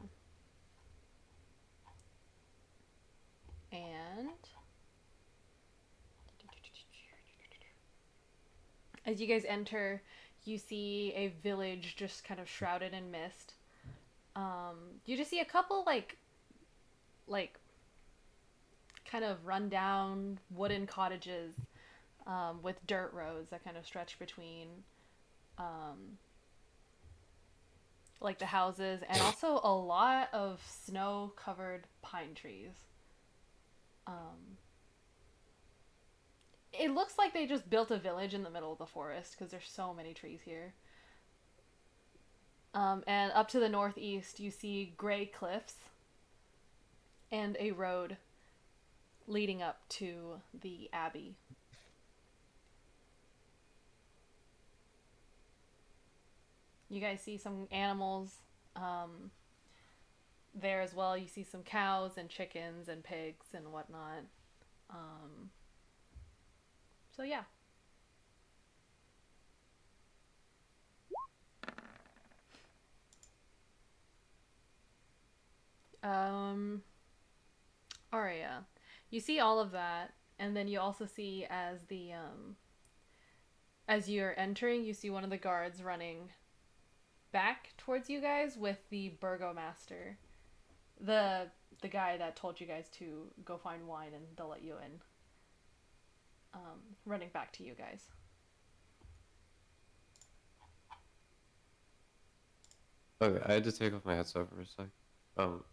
and as you guys enter, you see a village just kind of shrouded in mist. You just see a couple like kind of rundown wooden cottages with dirt roads that kind of stretch between um, like the houses, and also a lot of snow-covered pine trees. Um, it looks like they just built a village in the middle of the forest because there's so many trees here. And up to the northeast, you see gray cliffs and a road leading up to the abbey. You guys see some animals there as well. You see some cows and chickens and pigs and whatnot. Um, so yeah. Um, Aria, you see all of that, and then you also see as you're entering, you see one of the guards running back towards you guys with the burgomaster, the the guy that told you guys to go find wine and they'll let you in. Running back to you guys. Okay, I had to take off my headset for a sec.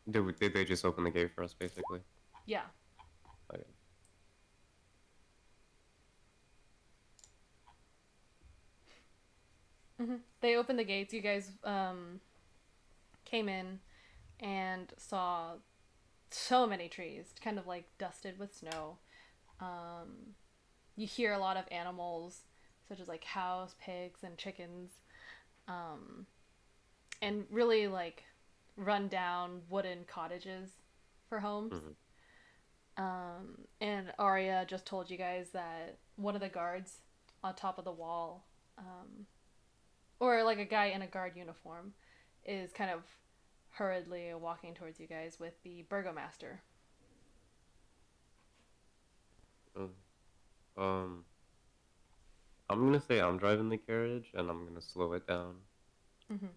Did they just open the gate for us, basically? Yeah. Okay. They opened the gates. You guys came in and saw so many trees, kind of like dusted with snow. You hear a lot of animals, such as like cows, pigs, and chickens, um, and really like run down wooden cottages for homes. Mhm. And Arya just told you guys that one of the guards on top of the wall, or like a guy in a guard uniform, is kind of hurriedly walking towards you guys with the burgomaster. Uh, Um, I'm gonna say I'm driving the carriage, and I'm gonna slow it down Mm-hmm.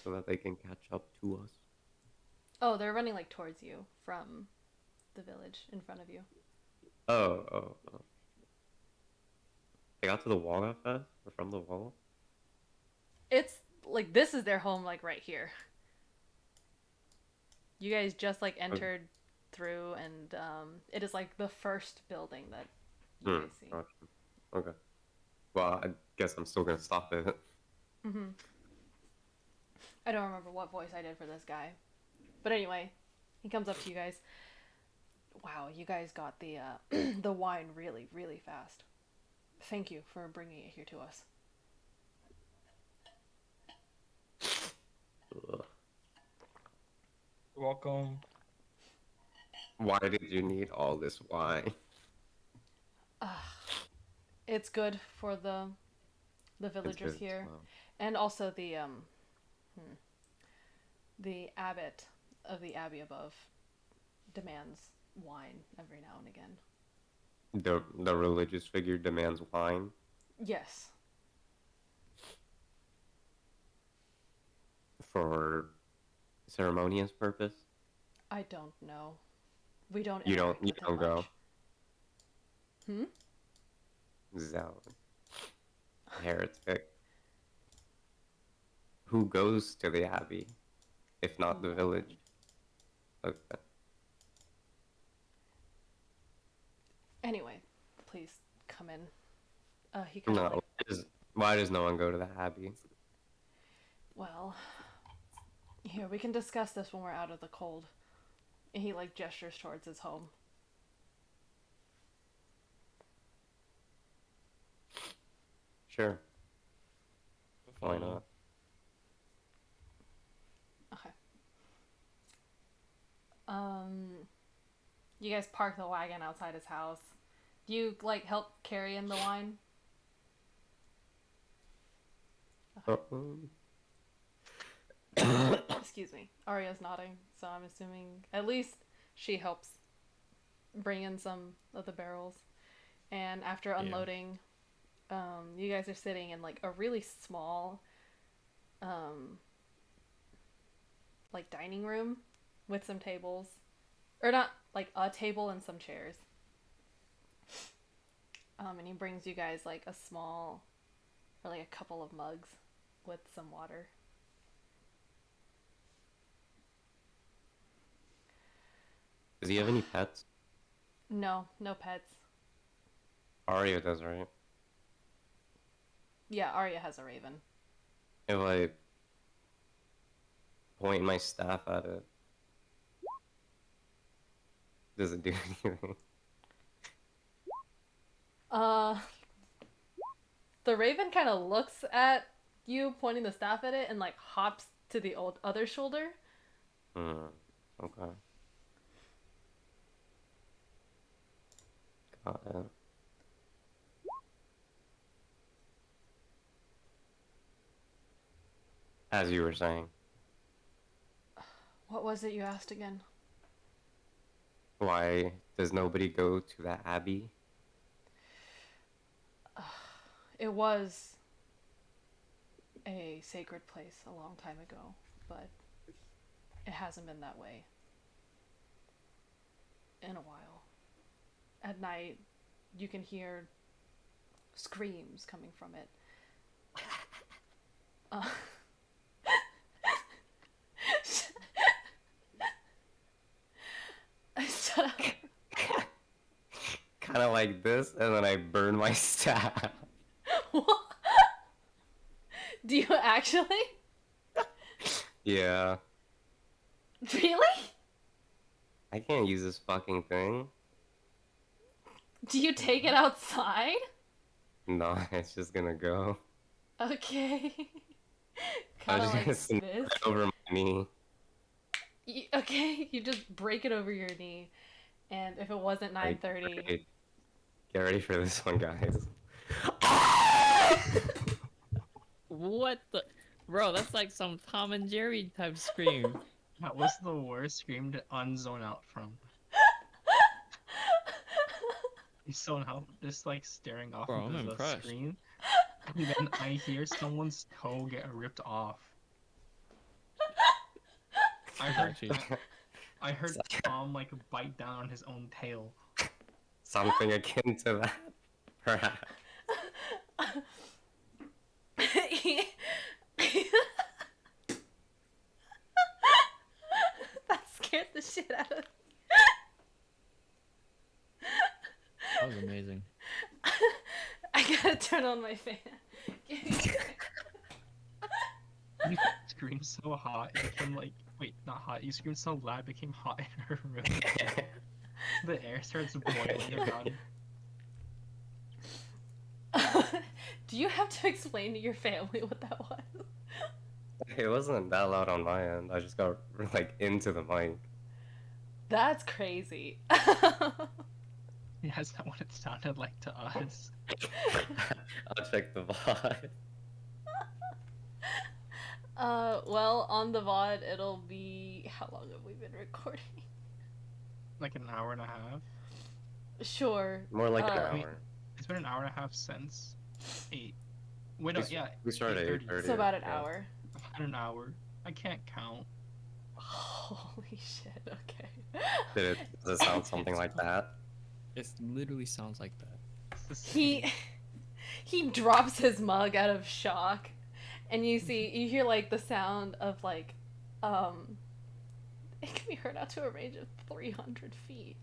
so that they can catch up to us. Oh, they're running like towards you from the village in front of you. Oh. They got to the wall that fast? Or from the wall? It's like this is their home, like right here. You guys just like Okay. entered through, and it is like the first building that you Hmm, guys see. gotcha. Okay. Well, I guess I'm still gonna stop it. Mm-hmm. I don't remember what voice I did for this guy, but anyway, he comes up to you guys. Wow, you guys got the the wine really, really fast. Thank you for bringing it here to us. Ugh. You're welcome. Why did you need all this wine? Ugh. It's good for the It's villagers good. here, Well, and also the abbot of the abbey above demands wine every now and again. the religious figure demands wine Yes. for ceremonious purpose. I don't know. We don't You don't interact you with him don't go. much. Hmm? Zealot. Heretic. Who goes to the abbey, if not the No village? one. Okay. Anyway, please come in. He kind of No. like, Why does no one go to the abbey? well, here, we can discuss this when we're out of the cold. And he like gestures towards his home. Sure. Why Follow. not? Okay. You guys park the wagon outside his house. Do you like help carry in the wine? Excuse me. Arya's nodding, so I'm assuming at least she helps bring in some of the barrels. And after unloading, you guys are sitting in like a really small, like dining room with some tables, or not like a table and some chairs. And he brings you guys like a small, or like a couple of mugs with some water. Does he have any pets? No, no pets. Arya does, right? Yeah, Arya has a raven. If I point my staff at it, does it do anything? Uh, the raven kind of looks at you pointing the staff at it and like hops to the other shoulder. Okay. Got it. As you were saying, What was it you asked again? why does nobody go to the abbey? It was a sacred place a long time ago, but it hasn't been that way in a while. At night, you can hear screams coming from it. Shut up. Kind of like this, and then I burn my staff. What? Do you actually? Yeah. Really? I can't use this fucking thing. Do you take it outside? No, it's just gonna go. Okay. I'm Kind of just like gonna sneak this. right over my knee. Okay, you just break it over your knee, and if it wasn't Like, 9:30, great. Get ready for this one, guys. What the? Bro, that's like some Tom and Jerry type scream. That was the worst scream to unzone out from. You zone out, just like staring off Bro, I'm into the impressed. screen. And then I hear someone's toe get ripped off. I heard Actually, I heard Tom like bite down on his own tail. Something akin to that, perhaps. that scared the shit out of me. that was amazing. I gotta turn on my fan. You screamed so hot, it became like not hot. You screamed so loud, it became hot in her room. The air starts boiling around. Do you have to explain to your family what that was? It wasn't that loud on my end. I just got like into the mic. That's crazy. Yeah, is that what it sounded like to us? I'll check the VOD. Well, on the VOD, it'll be. How long have we been recording? Like an hour and a half? Sure. More like an uh, mean, hour. It's been an hour and a half since 8. Wait, no, We, s- yeah, we started at 8:30. 8:30. So about an Yeah. hour. About an hour. I can't count. Holy shit, okay. Does it sound something like that? It literally sounds like that. It's the He same. he drops his mug out of shock, and you hear like the sound of like it can be heard out to a range of 300 feet.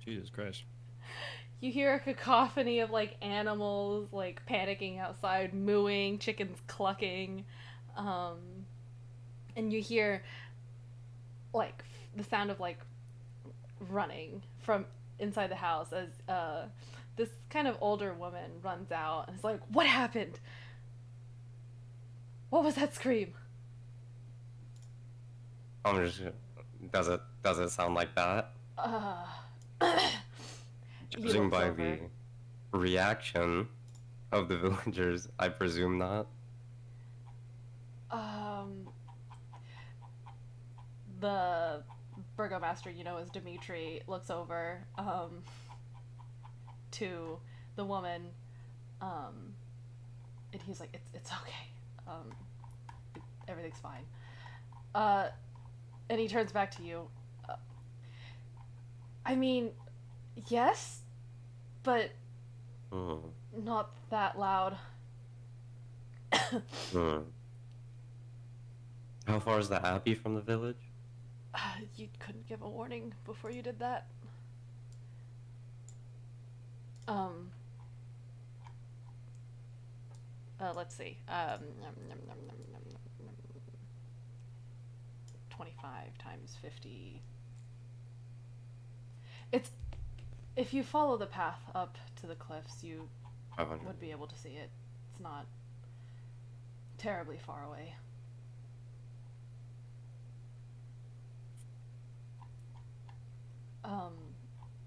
Jesus Christ. You hear a cacophony of like animals like panicking outside, mooing, chickens clucking, and you hear like the sound of like running from inside the house as this kind of older woman runs out and is like, "What happened? What was that scream?" I'm just. Does it sound like that? Uh, he Judging looks by over. the reaction of the villagers, I presume not. The burgomaster, you know, as Dimitri, looks over to the woman, and he's like, "It's okay. Everything's fine." And he turns back to you. I mean, yes, but Hmm. not that loud. Hmm. How far is the abbey from the village? You couldn't give a warning before you did that. Um. Let's see. 25 times 50. It's if you follow the path up to the cliffs, you 500. would be able to see it. It's not terribly far away.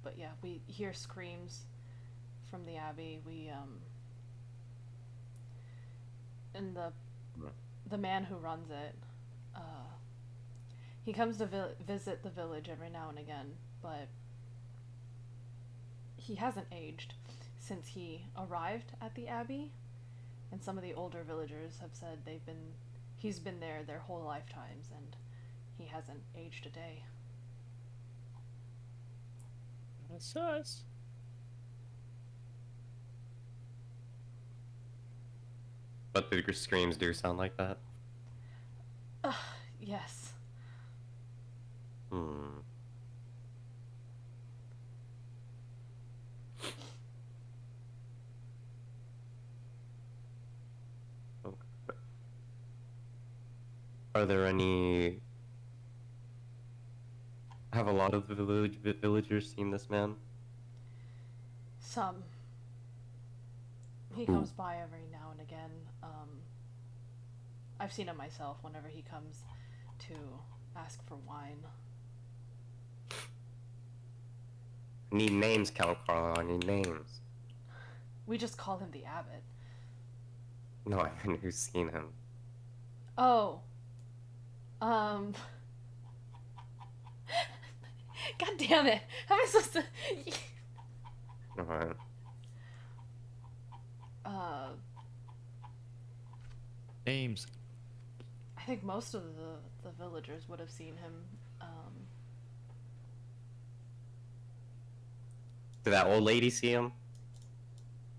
But yeah, we hear screams from the abbey. And the man who runs it, he comes to visit the village every now and again, but he hasn't aged since he arrived at the abbey. And some of the older villagers have said he's been there their whole lifetimes, and he hasn't aged a day. That's sus. But the screams do sound like that. Yes. Hmm. Okay. Are there any? Have a lot of the villagers seen this man? Some. He Ooh. comes by every now and again. I've seen him myself whenever he comes to ask for wine. I need names, Count Carlo. I need names. We just call him the abbot. No, I mean who's seen him. Oh. God damn it. How am I supposed to... Alright. Names. I think most of the villagers would have seen him. Did that old lady see him?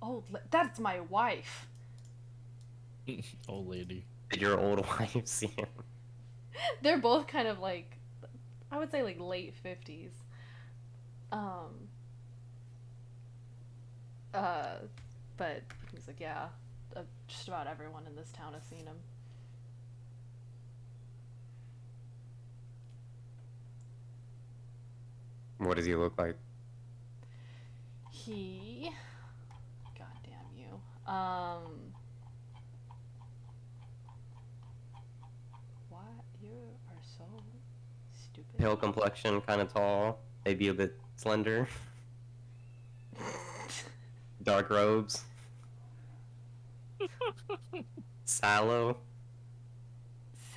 Oh, that's my wife. Old lady. Did your old wife see him? They're both kind of like, I would say like late 50s. But he's like, yeah, just about everyone in this town has seen him. What does he look like? He, God damn you. What? You are so stupid. Pale complexion, kind of tall. Maybe a bit slender. Dark robes. Sallow.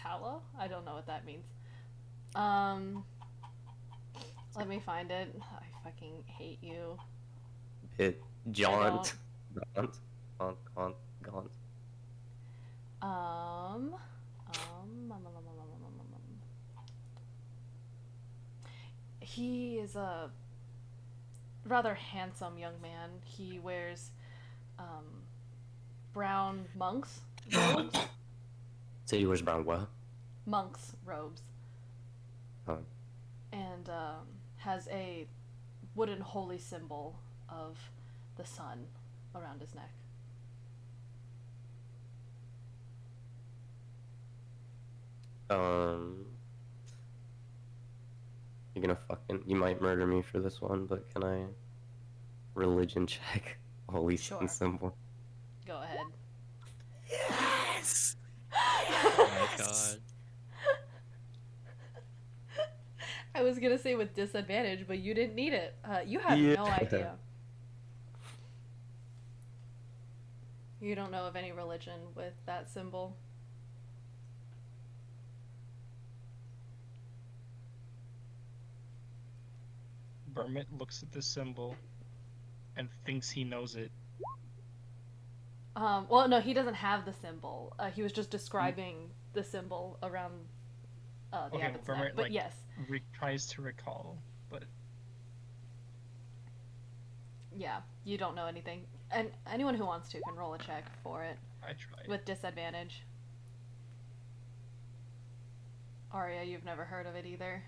Sallow? I don't know what that means. Let me find it. I fucking hate you. Bit jaunt. Gaunt. Gaunt. Gaunt. Gaunt. Um, um, um, um, um, um, um, um, um. He is a rather handsome young man. He wears brown monks robes. So he wears brown what? Monks robes. Oh. And has a wooden holy symbol of the sun around his neck. You're gonna you might murder me for this one, but can I religion check holy Sure. sun symbol? Go ahead. Yes! Oh my god. I was gonna say with disadvantage, but you didn't need it. You have Yeah. no idea. You don't know of any religion with that symbol. Bermit looks at the symbol and thinks he knows it. Well, no, he doesn't have the symbol. He was just describing the symbol around the Okay, abbot's Bermit neck. But like yes, tries to recall, but yeah, you don't know anything. And anyone who wants to can roll a check for it I tried. with disadvantage. Arya, you've never heard of it either.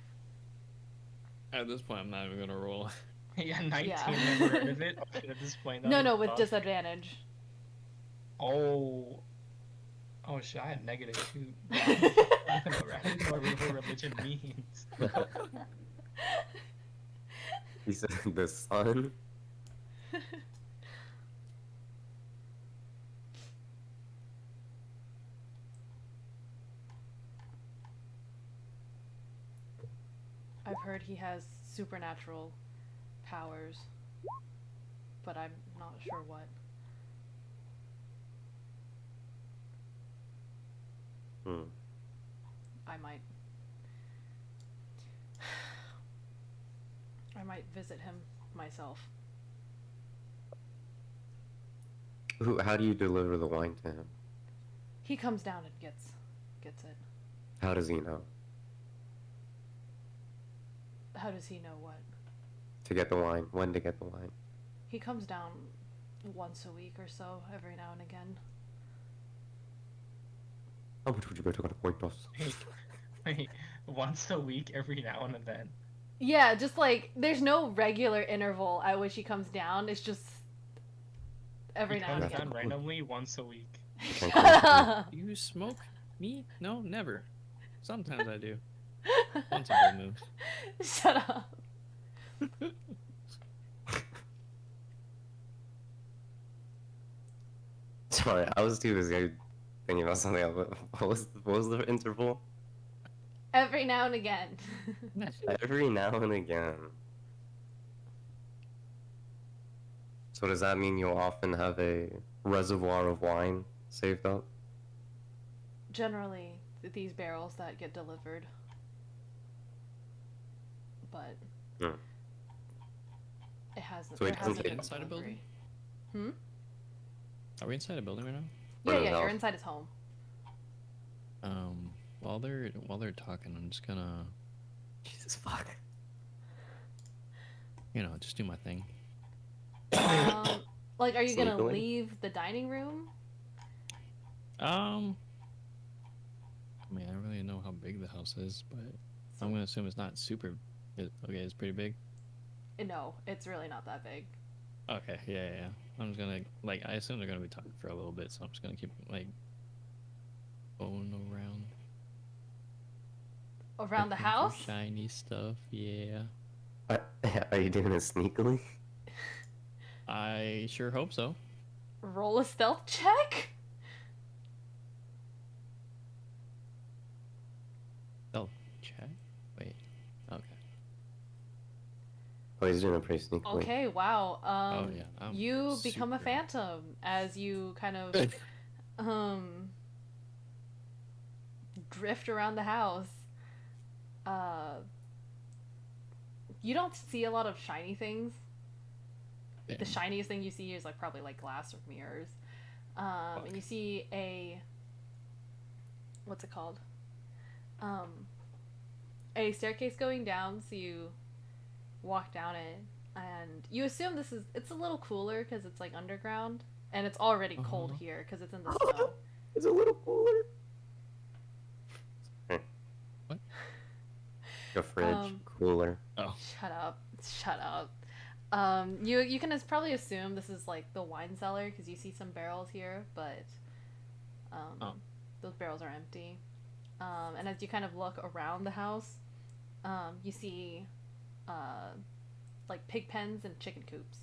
At this point, I'm not even gonna roll. Yeah, 19. Yeah. Never heard of it. Oh, shit, at this point. No, with disadvantage. Oh. Oh shit, I had -2. I don't know what religion means. He said the sun. I've heard he has supernatural powers, but I'm not sure what. I might visit him myself. How do you deliver the wine to him? He comes down and gets it. How does he know? How does he know what? To get the wine. When to get the wine. He comes down once a week or so, every now and again. How much would you better gonna point us? Wait, once a week, every now and then. Yeah, just like there's no regular interval at which he comes down. It's just every He now and comes again. down randomly once a week. Shut up. You smoke? Me? No, never. Sometimes I do. Once a blue moon. Shut up. Sorry, I was too busy thinking about something else. What was the interval? Every now and again. Every now and again. So does that mean you'll often have a reservoir of wine saved up? Generally, these barrels that get delivered. But it hasn't. So he there doesn't hasn't get been inside a building? delivery. Are we inside a building right now? Yeah, Right, you're house. inside his home. While they're talking, I'm just gonna, Jesus fuck. just do my thing. Like, are you gonna Sneakily? leave the dining room? I mean, I don't really know how big the house is, but I'm gonna assume it's not super. Okay, it's pretty big. No, it's really not that big. Okay, yeah. I'm just gonna I assume they're gonna be talking for a little bit, so I'm just gonna keep going around. Around the looking for house? shiny stuff, yeah. Are you doing it sneakily? I sure hope so. Roll a stealth check? Oh, check. Wait. Okay. Oh, he's doing it pretty sneakily. Okay, wow. Oh yeah. I'm You become a super- phantom as you kind of um drift around the house. Uh, you don't see a lot of shiny things. The Damn. shiniest thing you see is like probably like glass or mirrors. Fuck. And you see a what's it called? A staircase going down, so you walk down it, and you assume it's a little cooler because it's like underground, and it's already cold Uh-huh. here because it's in the snow. It's a little cooler. What? A fridge, Um, cooler. Oh. Shut up, shut up. You can probably assume this is like the wine cellar because you see some barrels here, but Oh. those barrels are empty. And as you kind of look around the house, you see like pig pens and chicken coops.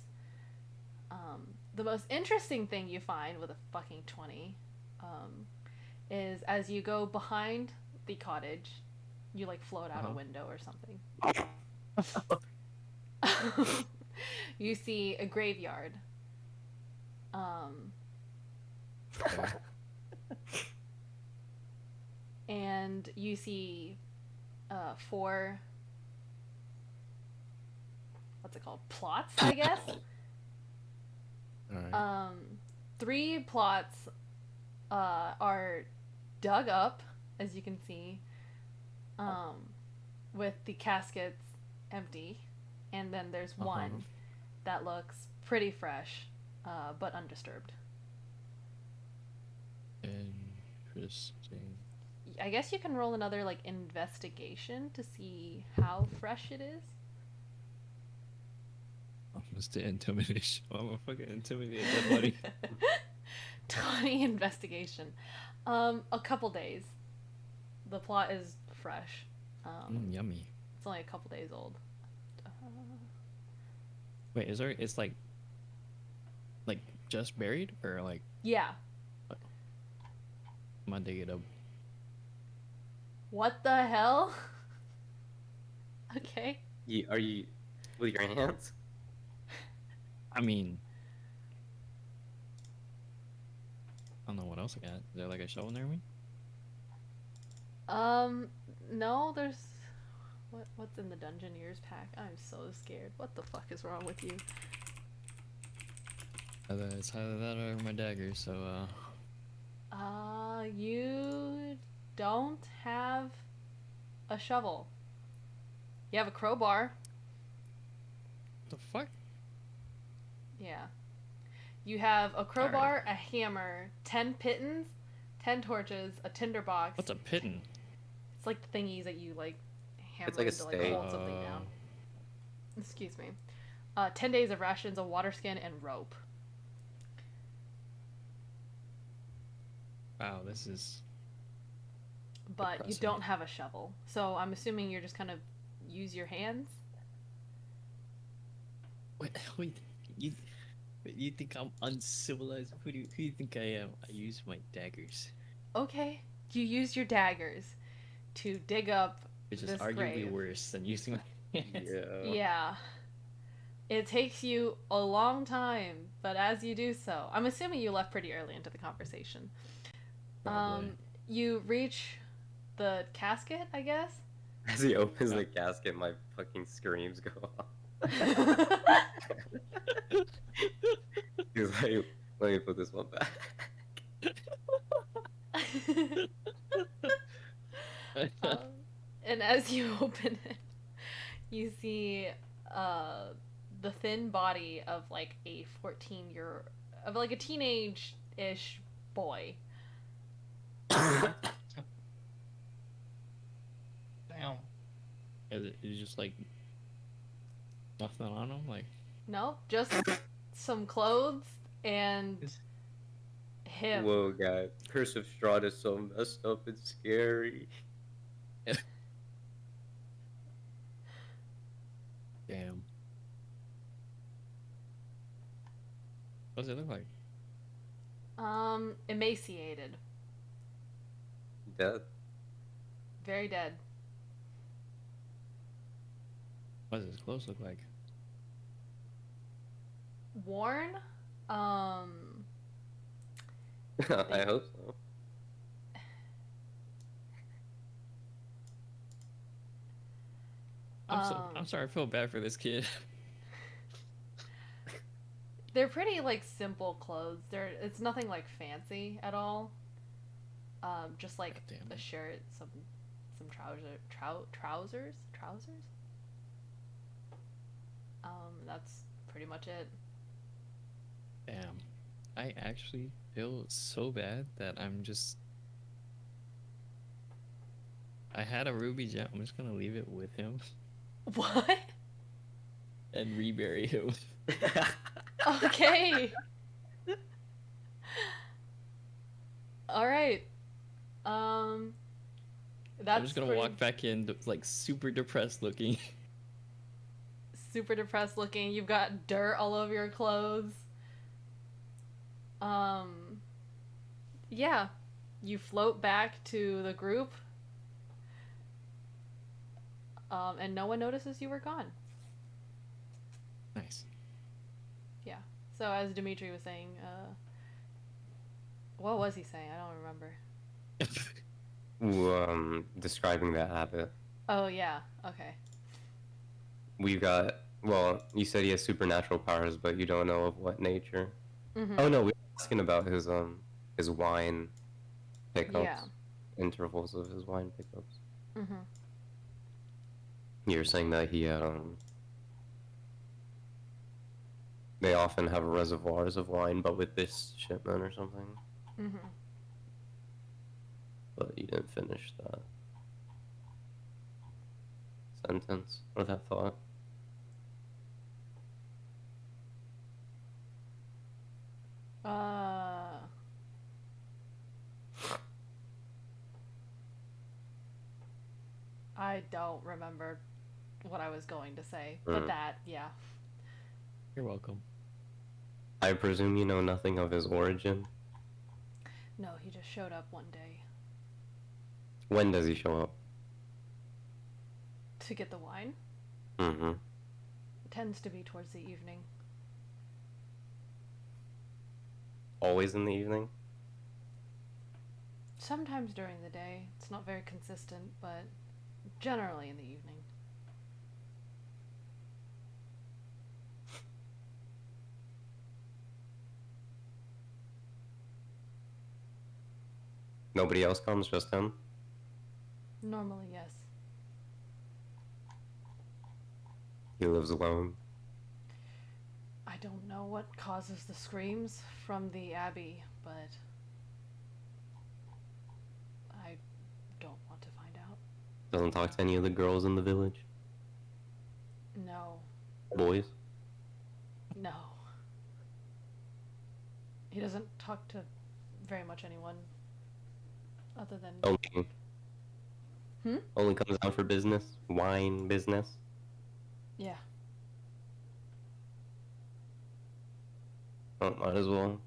The most interesting thing you find with a fucking 20 is as you go behind the cottage, you like float out a Uh-huh. window or something. You see a graveyard. Okay. And you see four, what's it called, plots, I guess. Alright. 3 plots are dug up, as you can see, with the caskets empty, and then there's one that looks pretty fresh, but undisturbed. Interesting. I guess you can roll another like investigation to see how fresh it is. Almost the intimidation. I'm a fucking intimidate that buddy. 20 investigation. A couple days. The plot is fresh. Yummy. It's only a couple days old. Wait, is there? It's like just buried or like Yeah. I'm gonna dig it up. What the hell? Okay. Are you with your hands? I mean, I don't know what else I got. Is there like a shovel near me? No, there's what's in the Dungeoneers pack? I'm so scared. What the fuck is wrong with you? It's either that or my dagger. So You don't have a shovel. You have a crowbar. what the fuck? Yeah. You have a crowbar, a hammer, 10 pittons, 10 torches, a tinderbox. What's a pitten? It's like the thingies that you like hammer It's like a to like stake. hold something down. Excuse me. 10 days of rations, a water skin, and rope. Wow, this is. But you Depressing. don't have a shovel. So I'm assuming you're just kind of use your hands. Wait, you think I'm uncivilized? Who do you think I am? I use my daggers, Okay. You use your daggers to dig up which is this arguably grave. worse than using my hands. Yeah. Yeah. It takes you a long time, but as you do so, I'm assuming you left pretty early into the conversation. Probably. You reach the casket, I guess. As he opens the casket, my fucking screams go off. He's like, let me put this one back. And as you open it, you see the thin body of like a 14-year of like a teenage-ish boy. Damn. It's just like nothing on them. Like No, just some clothes and Is- him. Whoa, guy. Curse of Strahd is so messed up and scary. damn. What does it look like? Emaciated, Death. very dead. What does his clothes look like? Worn? I hope so. I'm sorry. I feel bad for this kid. They're pretty like simple clothes. It's nothing like fancy at all. Just like God damn a it. shirt, some trousers. That's pretty much it. Damn. I actually feel so bad that I had a ruby gem. I'm just gonna leave it with him What? and rebury him. Okay. All right. That's I'm just gonna pretty walk back in like super depressed looking. super depressed looking. You've got dirt all over your clothes. Yeah. You float back to the group. And no one notices you were gone. Nice. Yeah. So as Dimitri was saying, what was he saying? I don't remember. Ooh, describing that habit. Oh yeah. Okay. We've got. Well, you said he has supernatural powers, but you don't know of what nature. Mm-hmm. Oh no, we were asking about his wine Yeah. pickups, intervals of his wine pickups. Mm-hmm. You were saying that he had they often have reservoirs of wine, but with this shipment or something. Mm-hmm. But you didn't finish that sentence or that thought. I don't remember what I was going to say, but that, yeah. You're welcome. I presume you know nothing of his origin. No, he just showed up one day When does he show up? to get the wine. Mm-hmm. It tends to be towards the evening. Always in the evening? Sometimes during the day. It's not very consistent, but generally in the evening. Nobody else comes, just him? Normally, yes. He lives alone. I don't know what causes the screams from the Abbey, but I don't want to find out. Doesn't talk to any of the girls in the village? No. Boys? No. He doesn't talk to very much anyone other than... Only. Only comes out for business? Wine business? Yeah. Oh, might as well.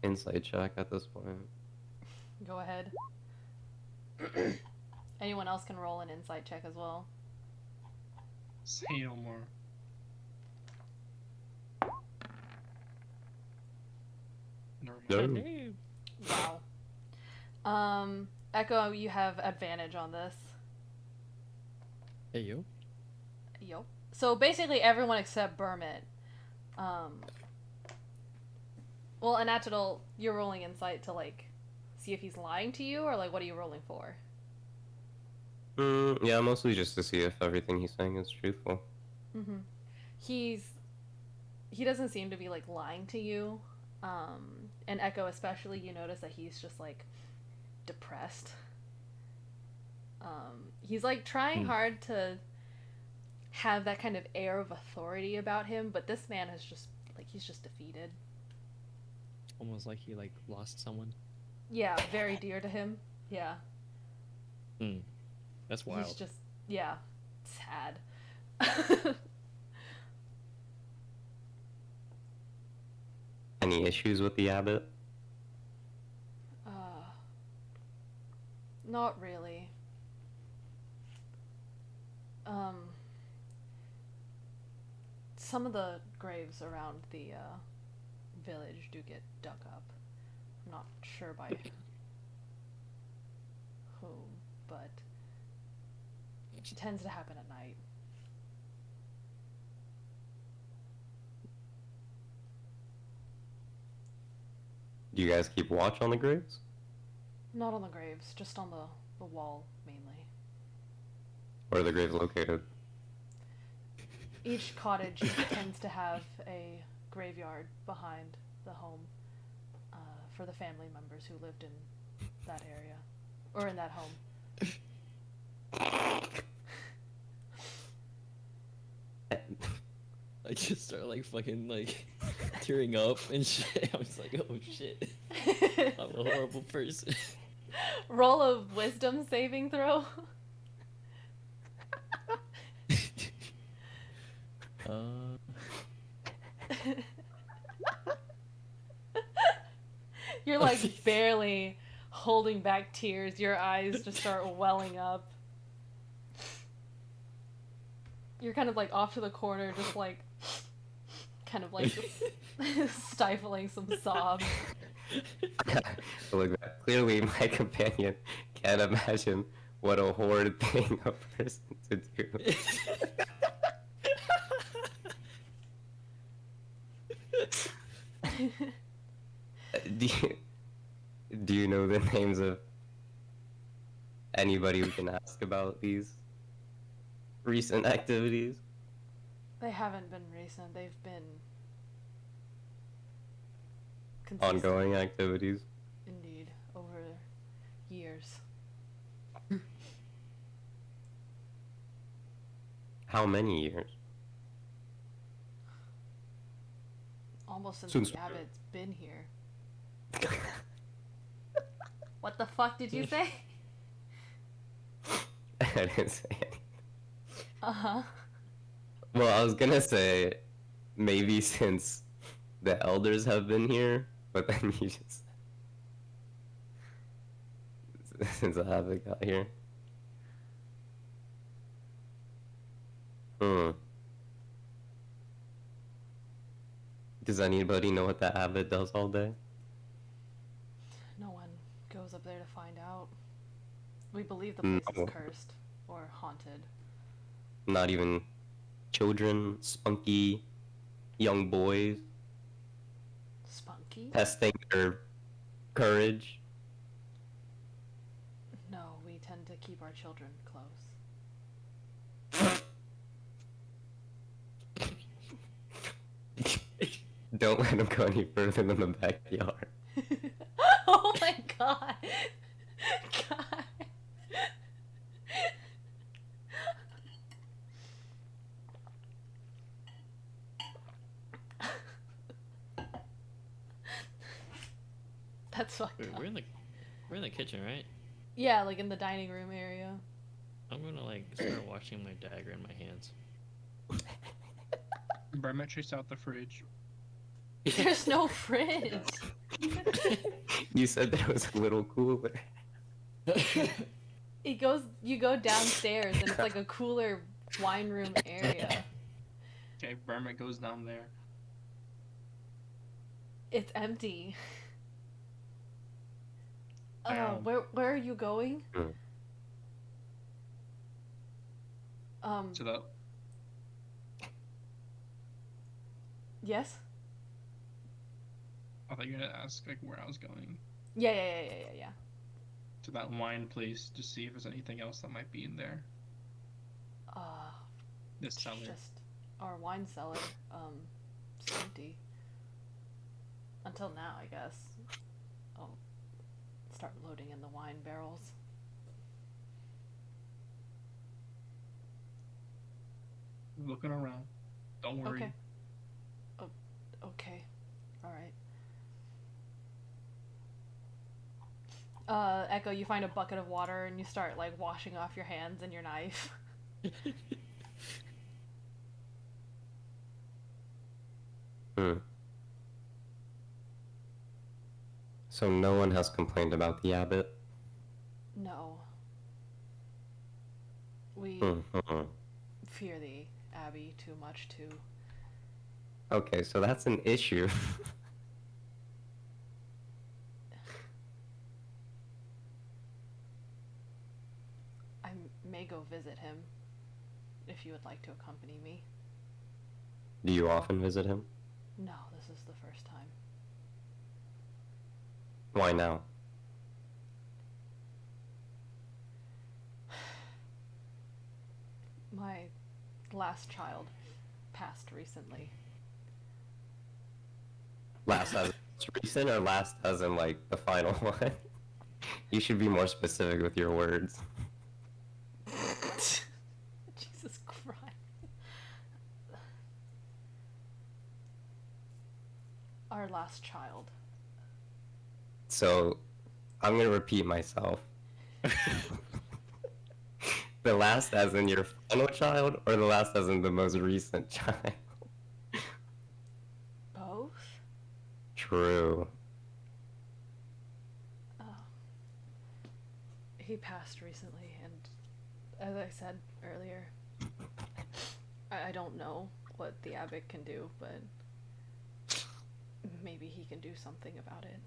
Insight check at this point. Go ahead. Anyone else can roll an insight check as well. Say no more. Never mind. No. Wow. Echo, you have advantage on this. Hey you. Yup. So basically everyone except Bermit. Well, Anatidal, you're rolling insight to, like, see if he's lying to you, or, like, what are you rolling for? Yeah, mostly just to see if everything he's saying is truthful. Mm-hmm. He doesn't seem to be, like, lying to you. And Echo especially, you notice that he's just, like, depressed. He's, like, trying hard to have that kind of air of authority about him, but this man is just, like, he's just defeated. Almost like he like lost someone. Yeah, very dear to him. Yeah. That's wild. He's just, yeah, sad. Any issues with the abbot? Not really. Some of the graves around the village do get dug up. I'm not sure by whom, but it tends to happen at night. Do you guys keep watch on the graves? Not on the graves, just on the wall mainly. Where are the graves located? Each cottage tends to have a graveyard behind the home for the family members who lived in that area or in that home. I just start like fucking like tearing up and shit. I'm just like, oh shit, I'm a horrible person. Roll a wisdom saving throw. You're like barely holding back tears. Your eyes just start welling up. You're kind of like off to the corner, just like kind of like stifling some sobs. Look, clearly my companion can't imagine what a horrid thing a person to do. Do you know the names of anybody we can ask about these recent activities? They haven't been recent. They've been consistent. Ongoing activities? Indeed, over years. How many years? Almost since Since- the abbot's been here. What the fuck did you say? I didn't say anything. Uh-huh. Well, I was gonna say maybe since the elders have been here, but then you just since I haven't got here. Does anybody know what the abbot does all day? No one goes up there to find out. We believe the place No. is cursed or haunted. Not even children, spunky young boys Spunky? testing their courage. No, we tend to keep our children close. Don't let them go any further than the backyard. Oh my god! God. That's fucked Wait, up. we're in the kitchen, right? Yeah, like in the dining room area. I'm gonna like start washing my dagger in my hands. Burma chased out the fridge. There's no fridge. You said there was a little cooler. You go downstairs and it's like a cooler wine room area. Okay, Burma goes down there. It's empty. Damn. Where are you going? To the Yes? I thought you were gonna ask like where I was going. Yeah. To that wine place to see if there's anything else that might be in there. This cellar. Just our wine cellar. It's empty. Until now, I guess. I'll start loading in the wine barrels. Looking around. Don't worry. Okay. Oh, okay. Alright. Echo, you find a bucket of water and you start, like, washing off your hands and your knife. So no one has complained about the abbot? No. We fear the Abbey too much to Okay, so that's an issue. I may go visit him if you would like to accompany me. Do you often visit him? No, this is the first time. Why now? My last child passed recently. Last as recent or last as in like the final one? You should be more specific with your words. Jesus Christ. Our last child. So, I'm gonna repeat myself. The last as in your final child, or the last as in the most recent child? Both? True. Oh. He passed recently, and as I said earlier, I don't know what the abbot can do, but maybe he can do something about it.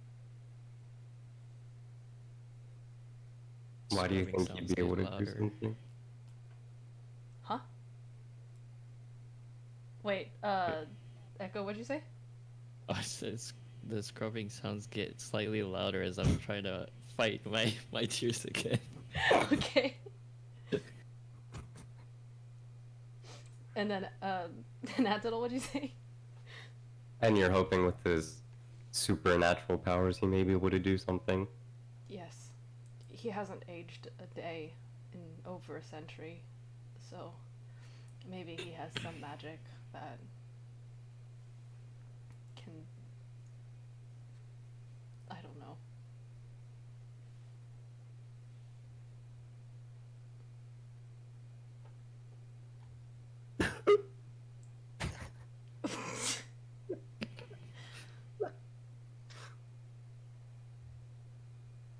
Why do you Scrubbing think you'd sounds be able get to do louder. something? Huh? Wait, Echo, what'd you say? Oh, the scrubbing sounds get slightly louder as I'm trying to fight my tears again. Okay. And then, Nathaniel, what'd you say? And you're hoping with his supernatural powers he may be able to do something? Yes. He hasn't aged a day in over a century, so maybe he has some magic that can... I don't know.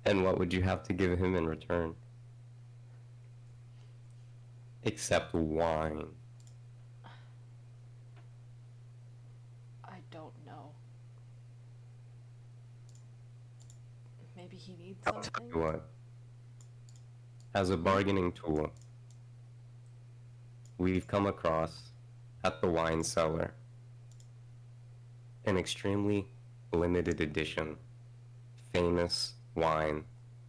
And what would you have to give him in return? Except wine. I don't know. Maybe he needs I'll tell something? you what. As a bargaining tool, we've come across at the wine cellar an extremely limited edition, famous wine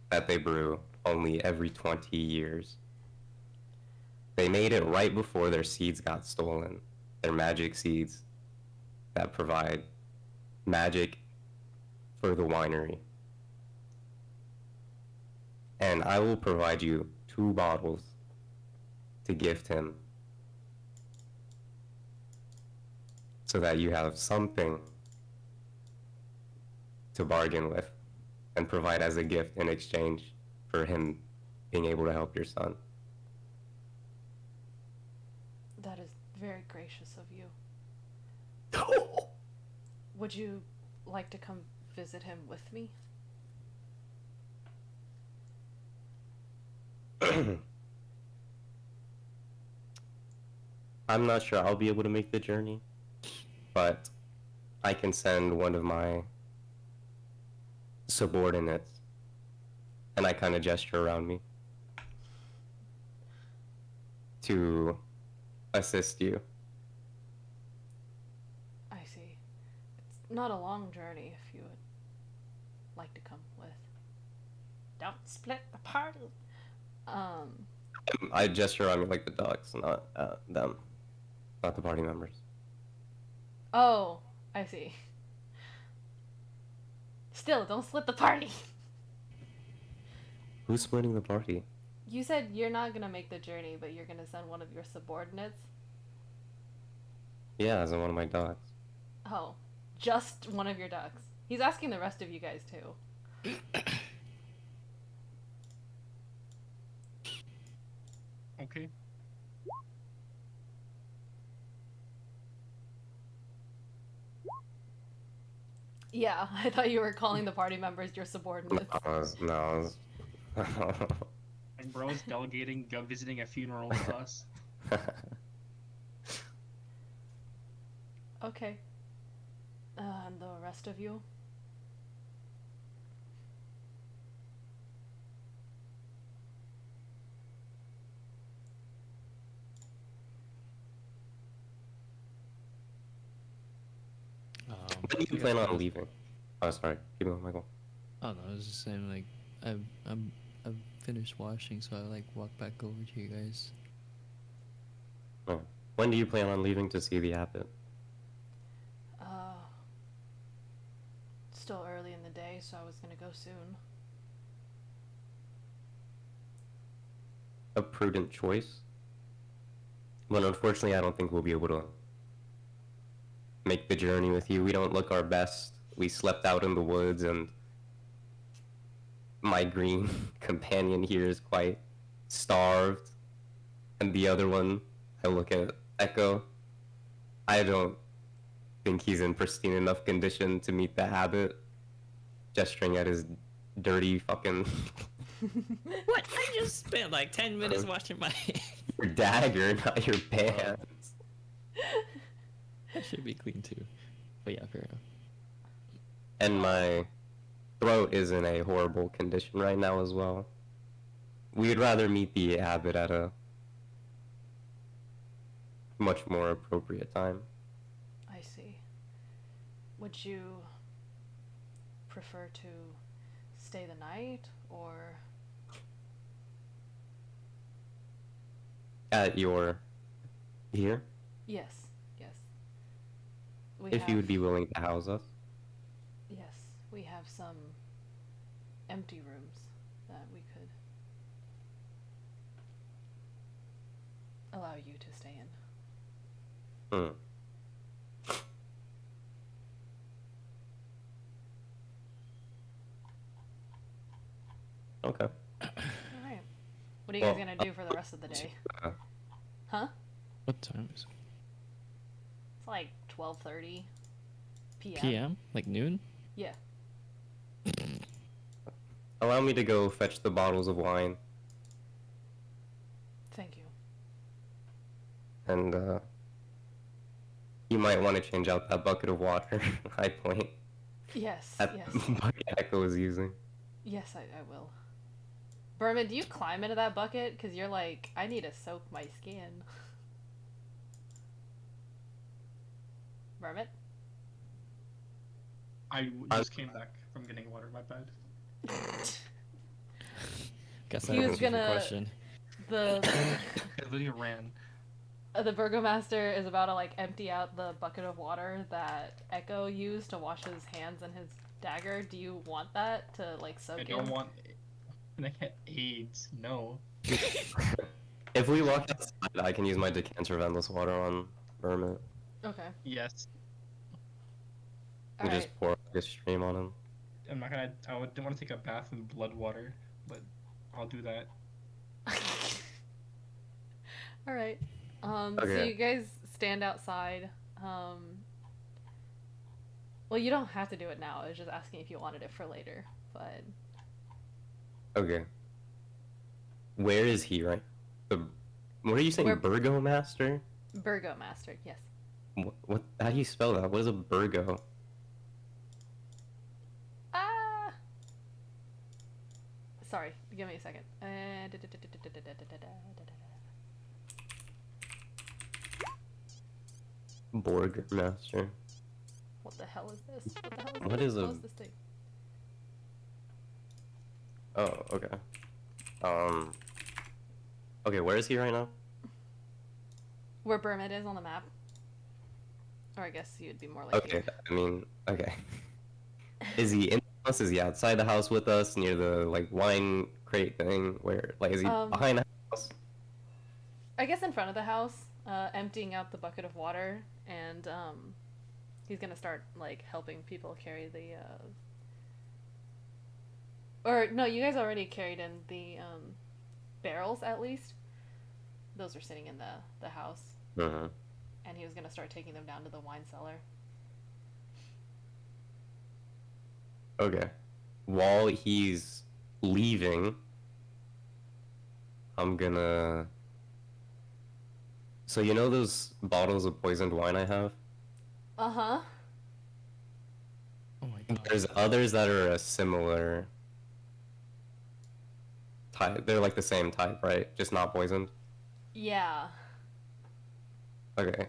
that they brew only every 20 years. They made it right before their seeds got stolen, their magic seeds that provide magic for the winery. And I will provide you 2 bottles to gift him so that you have something to bargain with and provide as a gift in exchange for him being able to help your son. That is very gracious of you. Would you like to come visit him with me? I'm not sure I'll be able to make the journey, but I can send one of my subordinates, and I kind of gesture around me, to assist you. I see. It's not a long journey if you would like to come with. Don't split the party. I gesture around me like the dogs, not them, not the party members. Oh, I see. Still, don't split the party. Who's splitting the party? You said you're not gonna make the journey, but you're gonna send one of your subordinates. Yeah, as in one of my dogs. Oh, just one of your ducks. He's asking the rest of you guys too. Okay. Yeah, I thought you were calling the party members your subordinates. No. Like, bro is delegating visiting a funeral to us. Okay. And the rest of you? When do I you guess plan I'll on just- leaving? Oh, sorry. Keep going, Michael. Oh no, I was just saying like I've finished washing, so I like walk back over to you guys. Oh. When do you plan on leaving to see the abbot? Uh, Still early in the day, so I was gonna go soon. A prudent choice. But unfortunately, I don't think we'll be able to make the journey with you. We don't look our best. We slept out in the woods, and my green companion here is quite starved. And the other one, I look at Echo. I don't think he's in pristine enough condition to meet the abbot, gesturing at his dirty fucking What? I just spent like 10 minutes washing my your dagger, not your pants. That should be clean too. But yeah, fair enough. And my throat is in a horrible condition right now as well. We'd rather meet the abbot at a much more appropriate time. I see. Would you prefer to stay the night, or... At your here, Yes, yes. We if have, you would be willing to house us. Yes, we have some empty rooms that we could allow you to stay in. Hmm. Okay. Alright. What are you Well, guys gonna do for the rest of the day? Uh, Huh? What time is it? It's like 12:30 p.m. PM? Like noon? Yeah. Allow me to go fetch the bottles of wine, Thank you. and you might want to change out that bucket of water. I point Yes, at yes. the bucket Echo is using. Yes, I will. Berman, do you climb into that bucket? Because you're like, I need to soak my skin. Berman? Just came back from getting water. My bad. Guess He that was answers your gonna- question. The I literally ran. the burgomaster is about to like empty out the bucket of water that Echo used to wash his hands and his dagger. Do you want that to like soak I in? don't want. And I get AIDS. No. If we walk outside, I can use my decanter of endless water on Vermit Okay. Yes. and Alright. just pour like a stream on him. I'm not gonna. I would want to take a bath in blood water, but I'll do that. Alright. So Okay. you guys stand outside. Well, you don't have to do it now. I was just asking if you wanted it for later. But Okay. Where is he, right? What are you saying, We're- Burgomaster? burgomaster, yes. What? How do you spell that? What is a Burgo? Ah. Sorry, give me a second. Borgmaster. What the hell is this? What the hell is What this? is a- What is this thing? Oh, okay. Okay, where is he right now? Where Burmid is on the map. Or I guess you'd be more like Okay, I mean, okay. Is he in the house? Is he outside the house with us near the like wine crate thing? Where like is he behind the house? I guess in front of the house, emptying out the bucket of water, and he's gonna start like helping people carry the. Or no, you guys already carried in the barrels at least. Those are sitting in the house, Uh-huh. and he was gonna start taking them down to the wine cellar. Okay. While he's leaving, I'm gonna. So you know those bottles of poisoned wine I have? Uh-huh. Oh my god. There's others that are a similar type. They're like the same type, right? Just not poisoned. Yeah. Okay.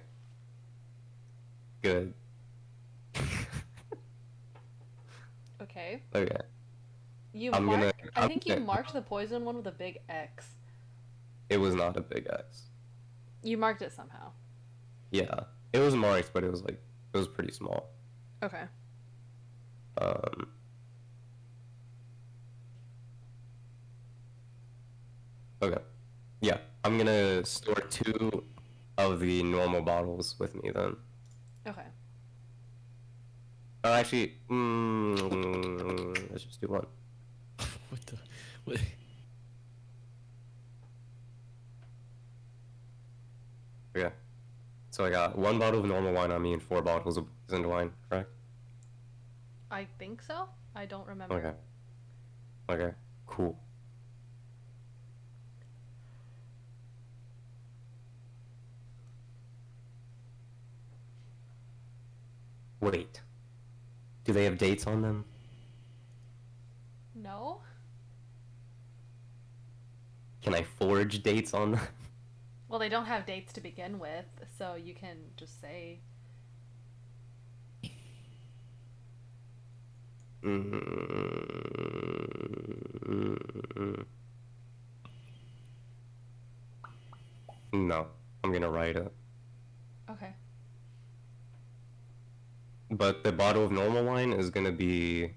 Good. Okay. Okay. You I'm gonna. mark. I think you marked the poison one with a big X. It was not a big X. You marked it somehow. Yeah, it was marked, but it was like it was pretty small. Okay. Um. Okay. Yeah, I'm gonna store 2 of the normal bottles with me then. Okay. Oh, actually, let's just do 1. What the? What? Okay. So I got 1 bottle of normal wine on me and 4 bottles of poisoned wine, correct? I think so. I don't remember. Okay. Okay. Cool. Wait. Do they have dates on them? No. Can I forge dates on them? Well, they don't have dates to begin with, so you can just say. No, I'm gonna write it. Okay. But the bottle of normal wine is gonna be.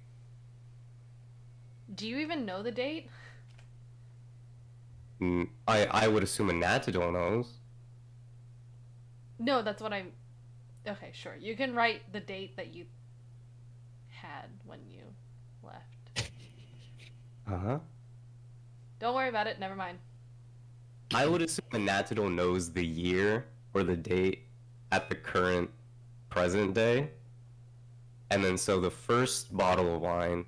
Do you even know the date? I would assume a Natador knows. No, that's what I'm. Okay, sure. You can write the date that you had when you left. Huh? Don't worry about it. Never mind. I would assume a Natador knows the year or the date at the current present day. And then so the first bottle of wine,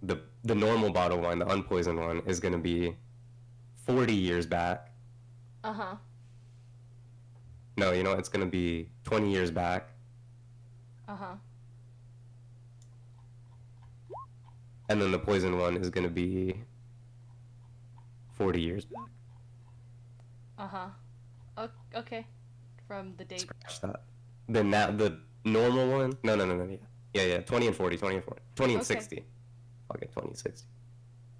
the normal bottle of wine, the unpoisoned one, is gonna be 40 years back. Uh-huh. No, you know, it's gonna be 20 years back. Uh-huh. And then the poisoned one is gonna be 40 years back. Uh-huh. Okay. From the date. Scratch that. The normal one? No. Yeah. 20 and 40, 20 and 40. 20 and Okay. 60. Okay, 20 and 60.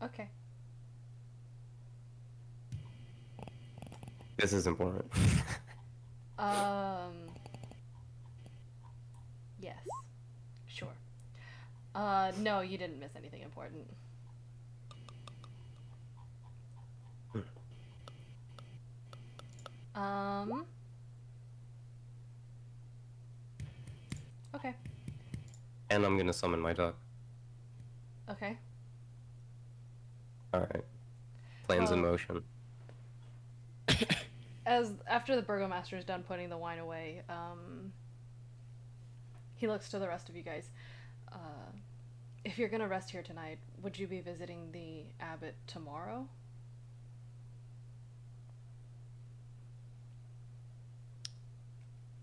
Okay. This is important. Yes. Sure. No, you didn't miss anything important. Okay. And I'm gonna summon my duck. Okay. Alright. Plans in Well- motion. As after the burgomaster is done putting the wine away, he looks to the rest of you guys. If you're gonna rest here tonight, would you be visiting the abbot tomorrow?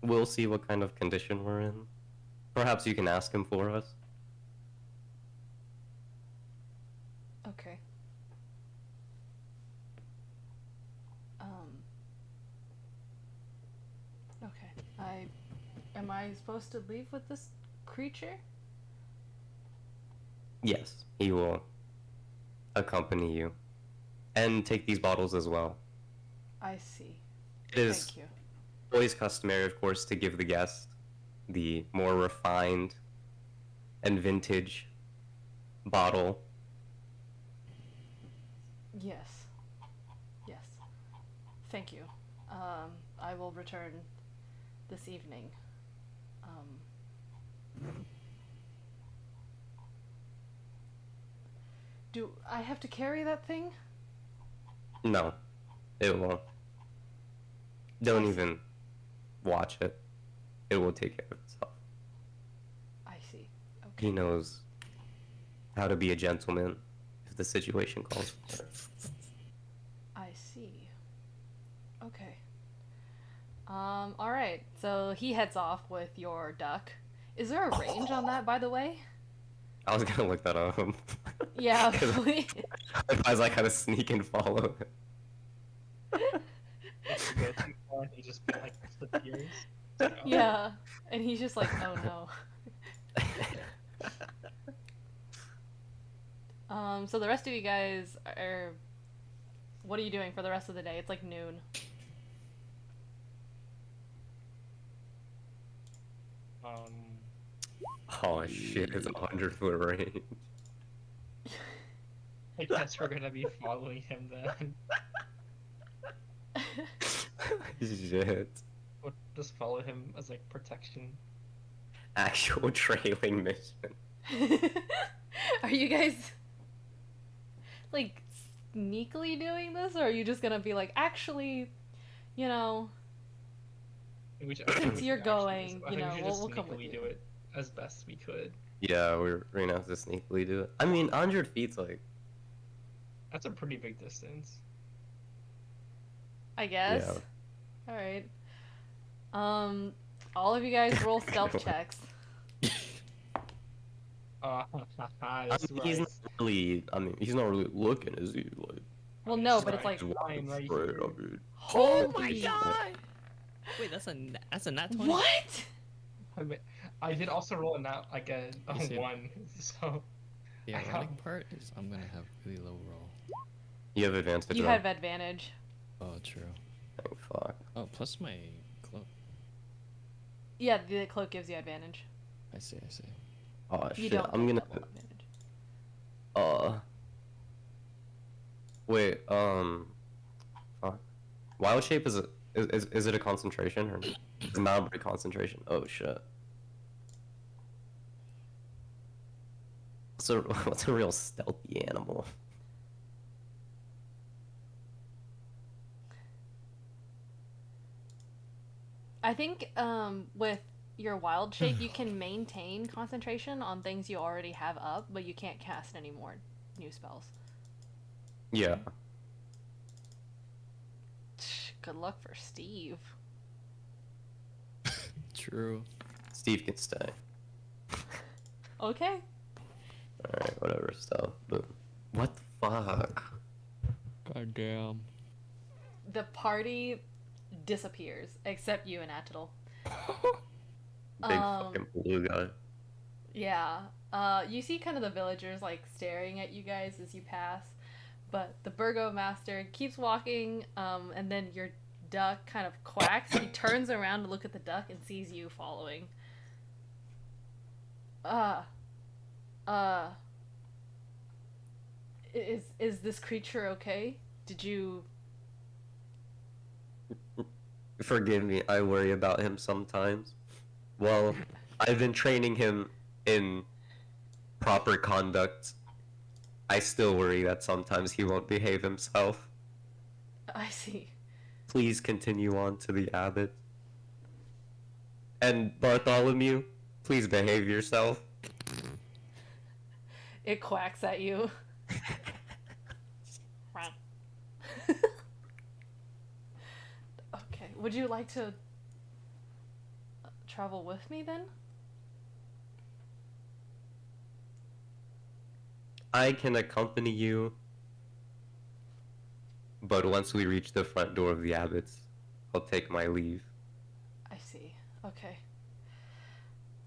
We'll see what kind of condition we're in. Perhaps you can ask him for us. Okay. Okay. Am I supposed to leave with this creature? Yes, he will accompany you. And take these bottles as well. I see. It is Thank you. always customary, of course, to give the guest the more refined and vintage bottle. Yes. Yes. Thank you. I will return this evening. Do I have to carry that thing? No, it won't. Don't even watch it. It will take care of itself. I see. He Okay. knows how to be a gentleman if the situation calls for it. I see. Okay. All right. So he heads off with your duck. Is there a range on that, by the way? I was gonna look that up. Yeah, 'Cause please. otherwise I kind of sneak and follow If you go too far, he just like disappears. It's like, oh. Yeah, and he's just like, oh no. So the rest of you guys are. What are you doing for the rest of the day? It's like noon. Um, Oh shit, it's 100-foot range. I guess we're gonna be following him then. Shit. We'll just follow him as like protection. Actual trailing mission. Are you guys like sneakily doing this, or are you just gonna be like, actually, you know, since you're going, I you think know, we should just we'll come with sneakily you. do it as best we could. Yeah, we're gonna have to sneakily do it. I mean, 100 feet's like, That's a pretty big distance. I guess. Yeah. All right. All of you guys roll stealth checks. That's he's right. not really. I mean, he's not really looking, is he? Like, Well, no, That's but it's right. like, Fine, right straight, here. I mean. Oh my holy. god! Wait, that's a nat 20. What? I mean, I did also roll a nat like a You see- 1, so The I ironic got- part is I'm gonna have really low roll. You have advantage. You though. have advantage. Oh, true. Oh, fuck. Oh, plus my cloak. Yeah, the cloak gives you advantage. I see. Oh You shit. don't. I'm get gonna. double advantage. Wait. Fuck. Wild shape is it a concentration or it's not a concentration? Oh shit. So what's a real stealthy animal? I think with your wild shape, you can maintain concentration on things you already have up, but you can't cast any more new spells. Yeah. Good luck for Steve. True. Steve can stay. Okay. Alright, whatever stuff. Boom. What the fuck? God damn. The party disappears, except you and Attital. Big fucking blue guy. Yeah. You see kind of the villagers like staring at you guys as you pass, but the burgomaster keeps walking, and then your duck kind of quacks. He turns around to look at the duck and sees you following. Is this creature okay? Did you... Forgive me, I worry about him sometimes. Well, I've been training him in proper conduct. I still worry that sometimes he won't behave himself. I see. Please continue on to the abbot. And Bartholomew, please behave yourself. It quacks at you. Okay, would you like to travel with me then? I can accompany you, but once we reach the front door of the abbots, I'll take my leave. I see. Okay.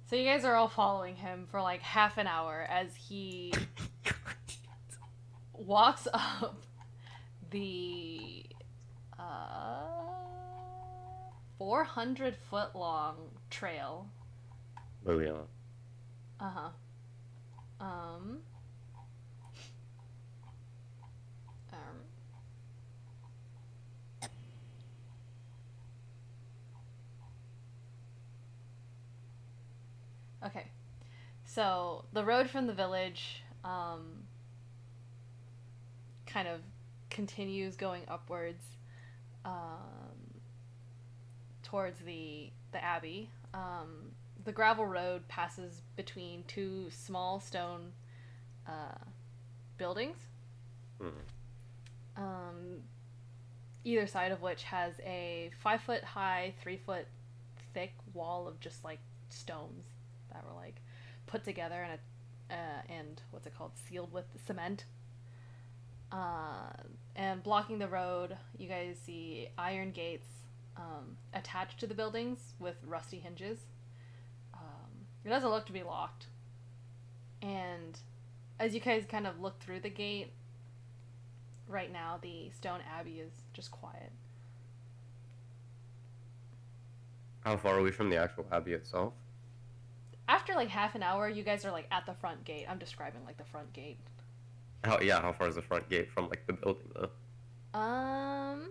So you guys are all following him for like half an hour as he walks up the 400-foot long trail. Oh yeah. Uh-huh. Okay. So the road from the village kind of continues going upwards towards the abbey. The gravel road passes between two small stone buildings. Hmm. either side of which has a 5 foot high, 3 foot thick wall of just like stones that were like put together and what's it called, sealed with cement. And blocking the road, you guys see iron gates attached to the buildings with rusty hinges. It doesn't look to be locked. And as you guys kind of look through the gate, right now the stone abbey is just quiet. How far are we from the actual abbey itself? After like half an hour, you guys are like at the front gate. I'm describing like the front gate. How far is the front gate from like the building though? Um,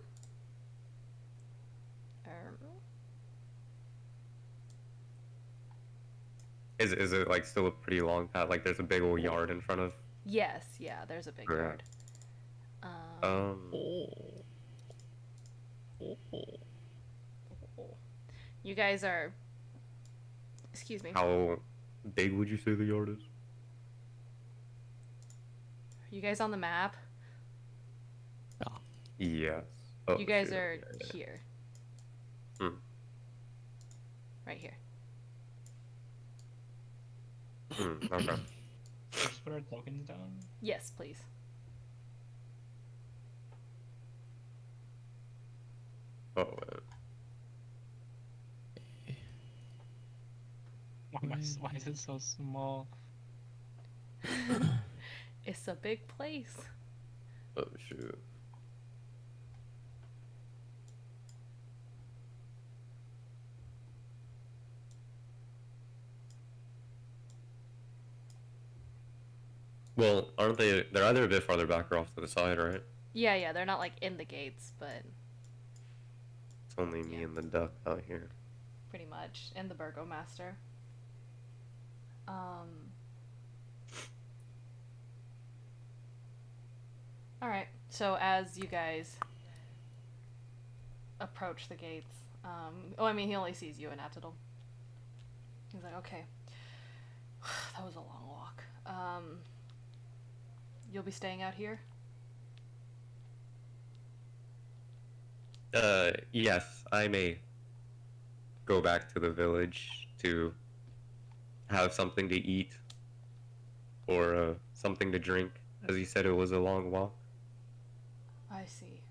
Is it like still a pretty long path? Like there's a big old yard in front of. yes, yeah, there's a big Yeah. yard. Oh. You guys are. Excuse me. How big would you say the yard is? You guys on the map? Yes. Oh, You guys shoot. are Yeah. here. Hmm. Right here. Okay. Just put our tokens down. Yes, please. Oh, wait. Why is it so small? It's a big place. Oh shoot. Well, aren't they? They're either a bit farther back or off to the side, right? Yeah, they're not like in the gates, but It's only me Yeah. and the duck out here. pretty much. And the Burgomaster. Alright, so as you guys approach the gates, he only sees you and Atidal. He's like, okay. That was a long walk. You'll be staying out here? Yes, I may go back to the village to have something to eat or something to drink. As you said, it was a long walk. I see.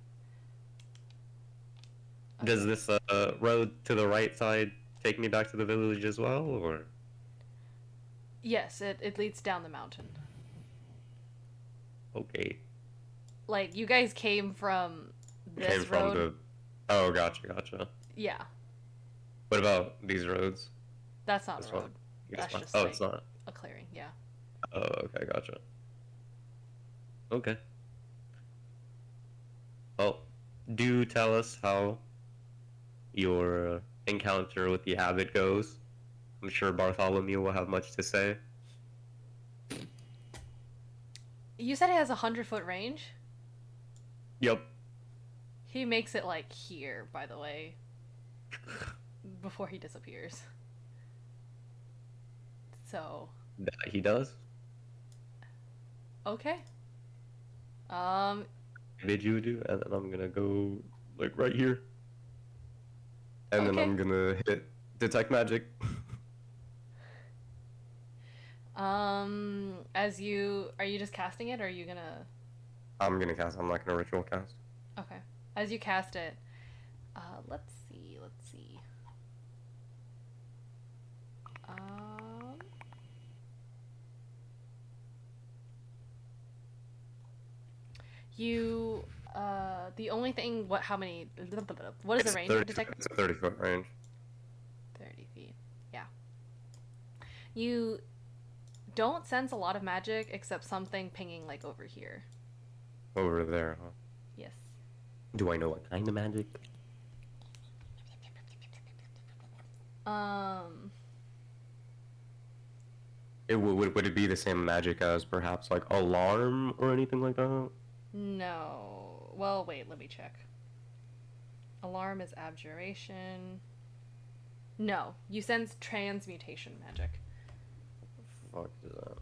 Does this road to the right side take me back to the village as well, or? Yes, it leads down the mountain. Okay. Like, you guys came from this Came from road. the. Oh, gotcha. Yeah, What about these roads? that's not This the one? road. This That's one? just Oh, like it's not. a clearing, yeah. Oh, okay, gotcha. Okay. Well, do tell us how your encounter with the abbot goes. I'm sure Bartholomew will have much to say. You said it has 100-foot range? Yep. He makes it like here, by the way. Before he disappears. So, That he does. okay. Did you do? And then I'm gonna go like right here. And then Okay. I'm gonna hit detect magic. Are you just casting it, or are you gonna... I'm gonna cast. I'm not gonna ritual cast. Okay. As you cast it, let's see. You, the only thing, what is the range of detect? It's a 30-foot range. 30 feet. Yeah. You don't sense a lot of magic except something pinging like over here. Over there, huh? Yes. Do I know what kind of magic? Would it be the same magic as perhaps like alarm or anything like that? No. Well, wait, let me check. Alarm is abjuration. No, you sense transmutation magic. Fuck is that?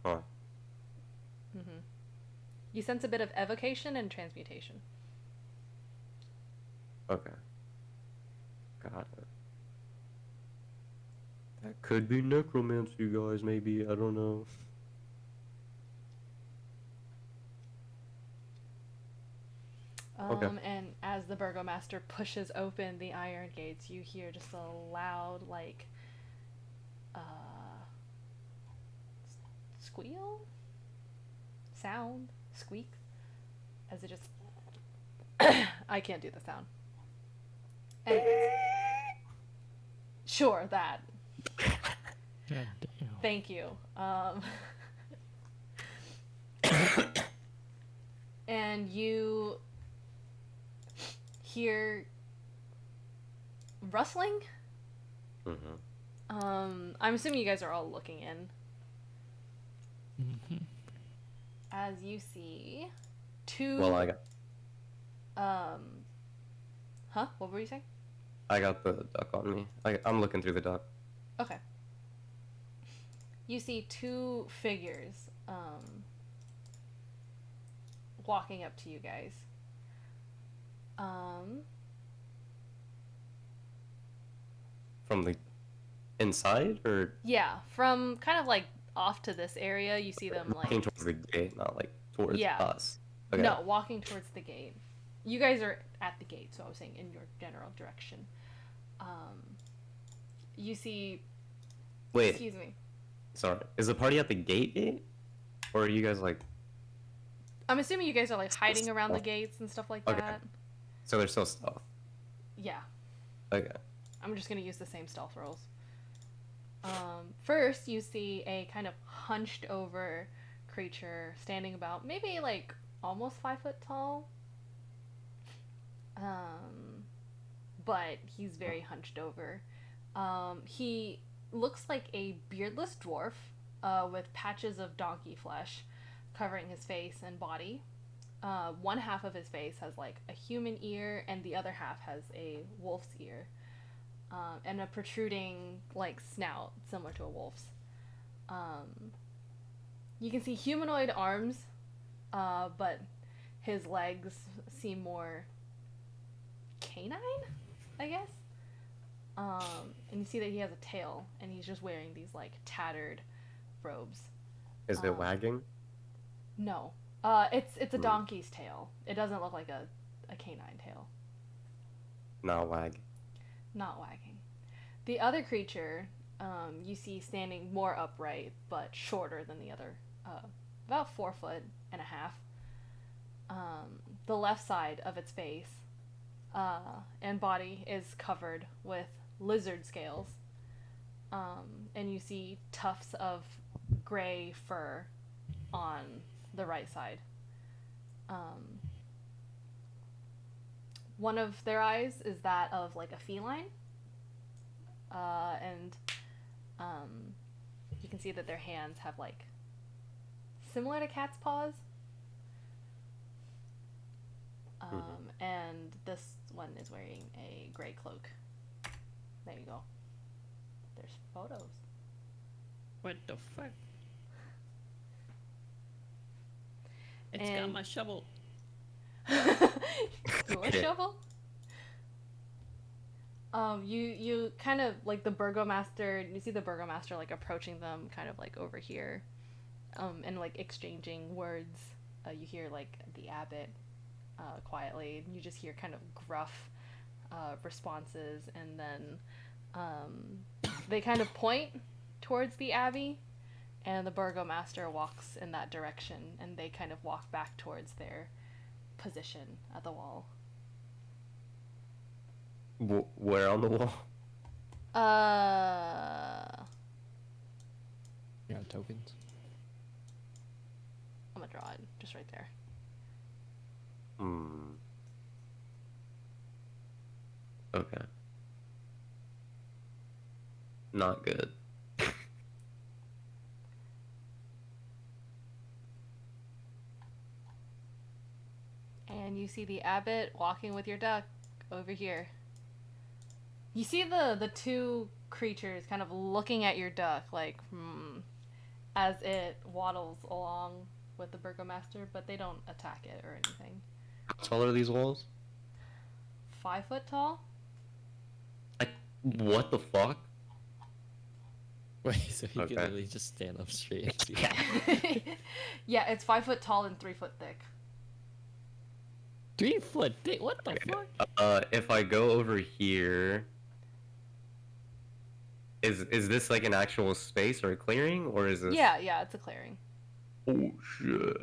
Huh. You sense a bit of evocation and transmutation. Okay. Got it. That could be necromancy, guys, maybe. I don't know. Okay. And as the burgomaster pushes open the iron gates, you hear just a loud, like, uh, squeal? Sound? Squeak? As it just. I can't do the sound. Anyways. Sure, that. God damn. Thank you. And you hear rustling. I'm assuming you guys are all looking in. Mm-hmm. As you see two. Well, I got Huh? What were you saying? the duck on me. I'm looking through the duck. Okay. You see two figures walking up to you guys. From the inside, or Yeah, from kind of like off to this area, you see them walking like towards the gate, not like towards Yeah. us. Okay. no, walking towards the gate. You guys are at the gate, so I was saying in your general direction. You see. Wait. Excuse me. Sorry. Is the party at the gate? Or are you guys like? I'm assuming you guys are like hiding around the gates and stuff like Okay. that. So they're still stealth. Yeah. Okay. I'm just gonna use the same stealth rolls. First, you see a kind of hunched over creature standing about maybe like almost 5 foot tall. But he's very hunched over. He looks like a beardless dwarf with patches of donkey flesh covering his face and body. One half of his face has like a human ear, and the other half has a wolf's ear. And a protruding like snout similar to a wolf's. You can see humanoid arms, but his legs seem more canine, I guess. And you see that he has a tail, and he's just wearing these like tattered robes. Is it wagging? No, it's a donkey's tail. It doesn't look like a canine tail. Not wagging. Not wagging. The other creature, you see standing more upright, but shorter than the other, about 4 foot and a half. The left side of its face and body is covered with lizard scales, and you see tufts of gray fur on the right side. One of their eyes is that of like a feline, and you can see that their hands have like similar to cat's paws. And this one is wearing a gray cloak. There you go. There's photos. What the fuck? It's got And- my shovel. Your shovel? You kind of like the burgomaster. You see the burgomaster like approaching them, kind of like over here, and like exchanging words. You hear like the abbot, quietly. And you just hear kind of gruff, responses, and then, they kind of point towards the abbey, and the burgomaster walks in that direction, and they kind of walk back towards their position at the wall. Where on the wall? You got tokens? I'm gonna draw it just right there. Okay. Not good. And you see the abbot walking with your duck over here. You see the two creatures kind of looking at your duck, like, as it waddles along with the burgomaster, but they don't attack it or anything. How tall are these walls? 5 foot tall? Like, what the fuck? Wait, so he could Okay. literally just stand up straight and see. Yeah, it's 5 foot tall and 3 foot thick. 3 foot thick? What the fuck? If I go over here, is this like an actual space or a clearing, or is this? Yeah, it's a clearing. Oh shit.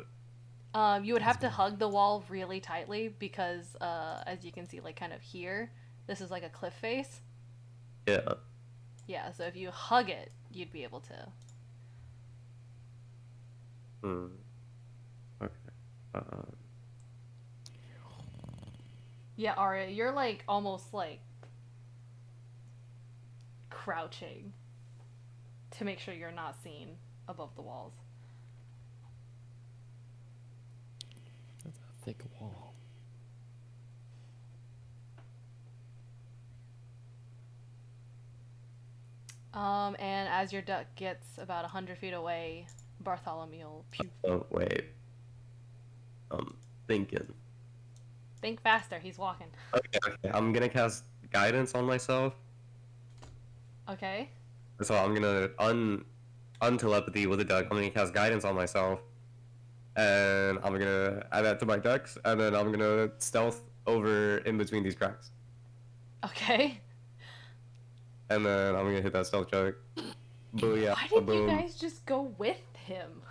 You would have to hug the wall really tightly because, as you can see, like kind of here, this is like a cliff face. Yeah. Yeah, so if you hug it, you'd be able to. Hmm. Okay. Yeah, Aria, you're like almost like crouching to make sure you're not seen above the walls. That's a thick wall. And as your duck gets about 100 feet away, Bartholomew will puke. Oh wait. Thinking. Think faster, he's walking. Okay. I'm gonna cast guidance on myself. Okay? So I'm gonna untelepathy with a duck. I'm gonna cast guidance on myself, and I'm gonna add that to my ducks, and then I'm gonna stealth over in between these cracks, Okay. and then I'm gonna hit that stealth check. Booyah! Why didn't you Boom. guys just go with him?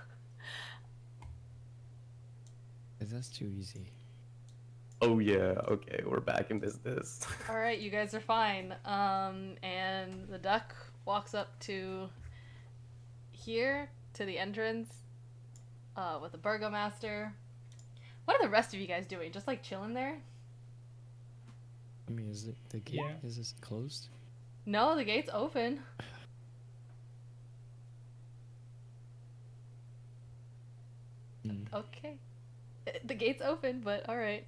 'Cause that's too easy. Oh yeah. Okay, we're back in business. Alright, you guys are fine. And the duck walks up to here, to the entrance, with the burgomaster. What are the rest of you guys doing? Just like chilling there? I mean, is it the gate? Yeah. Is this closed? No, the gate's open. Mm. Okay. The gate's open, but alright.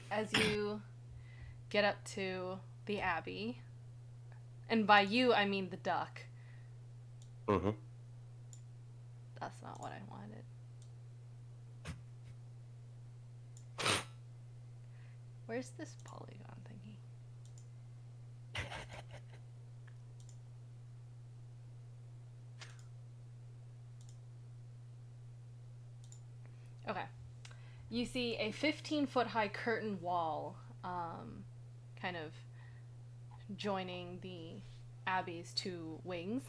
As you get up to the abbey, and by you, I mean the duck. Mm-hmm. That's not what I wanted. Where's this polygon thingy? Okay. You see a 15-foot high curtain wall, kind of joining the abbey's two wings.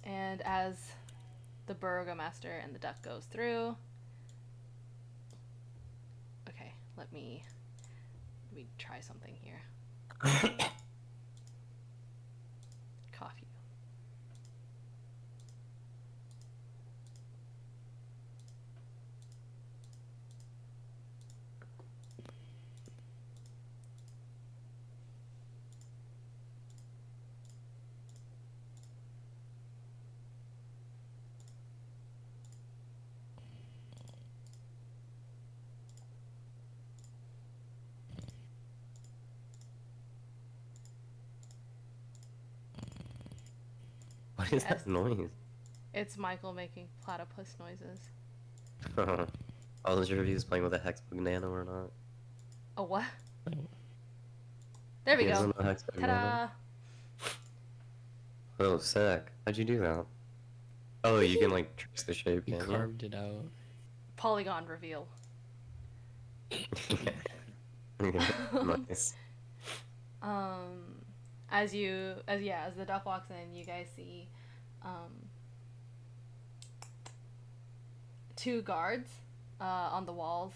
And as the burgomaster and the duck goes through, okay, let me try something here. Coffee. What is Yes. that noise? It's Michael making platypus noises. I wasn't sure if he was playing with a Hexbug Nano or not. Oh, what? There we He go. doesn't know Hexbug Nano. Ta-da! Oh, sick. How'd you do that? Oh, you can like trace the shape, You can't you? carved it out. Polygon reveal. Nice. As the duck walks in, you guys see two guards on the walls,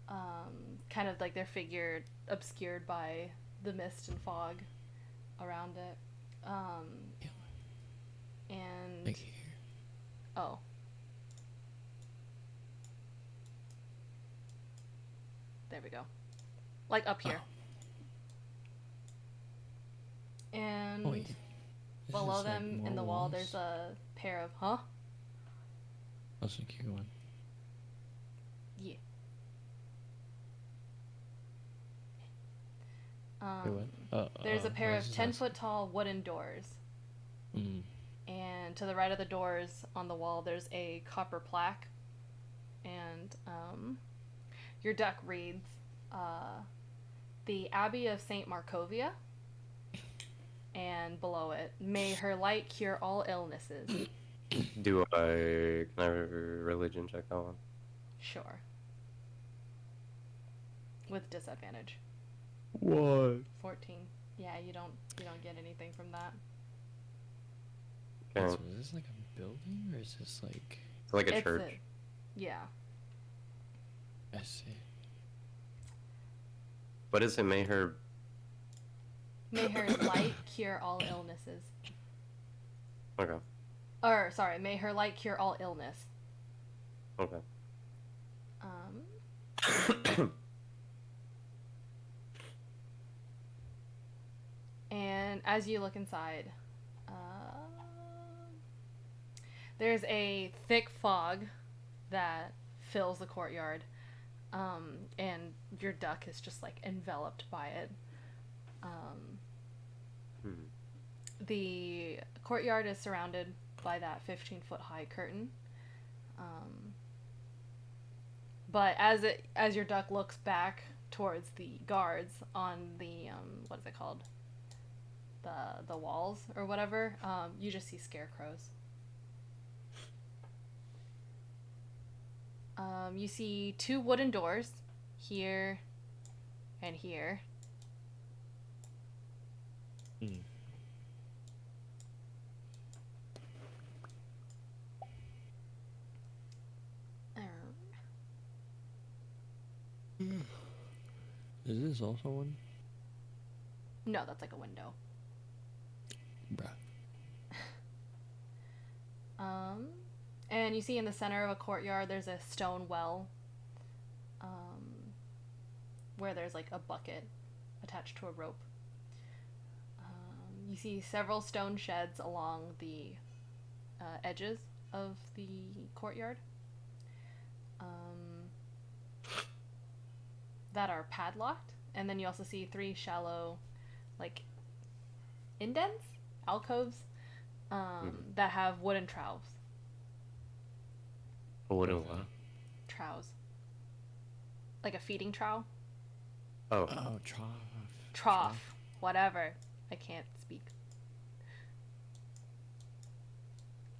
kind of like their figure obscured by the mist and fog around it. And Like here. oh, there we go, like up here. And Oh, wait. This below is, like, them more in the wall, walls? there's a pair of I'll just keep going. yeah. Wait, what? There's a I pair was of just 10-foot asking. tall wooden doors. Mm. And to the right of the doors on the wall, there's a copper plaque. And your duck reads, the Abbey of St. Markovia. And below it, may her light cure all illnesses. Can I religion check that one? Sure. With disadvantage. What? 14. Yeah, you don't get anything from that. Wait, Okay. so is this like a building or is this like? It's like a It's church. Yeah. I see. What is it? May her. May her light cure all illnesses. Okay. Or sorry, may her light cure all illness. Okay. And as you look inside, there's a thick fog that fills the courtyard, and your duck is just like enveloped by it. The courtyard is surrounded by that 15-foot high curtain. But as your duck looks back towards the guards on the what is it called? The walls or whatever, you just see scarecrows. You see 2 wooden doors here and here. Mm. Is this also one? No, that's like a window. Bruh. And you see in the center of a courtyard, there's a stone well, where there's like a bucket attached to a rope. You see several stone sheds along the edges of the courtyard that are padlocked, and then you also see 3 shallow, like indents, alcoves, that have wooden troughs. A wooden what? Troughs. Like a feeding trough. Oh. Oh, Trough. Whatever. I can't speak.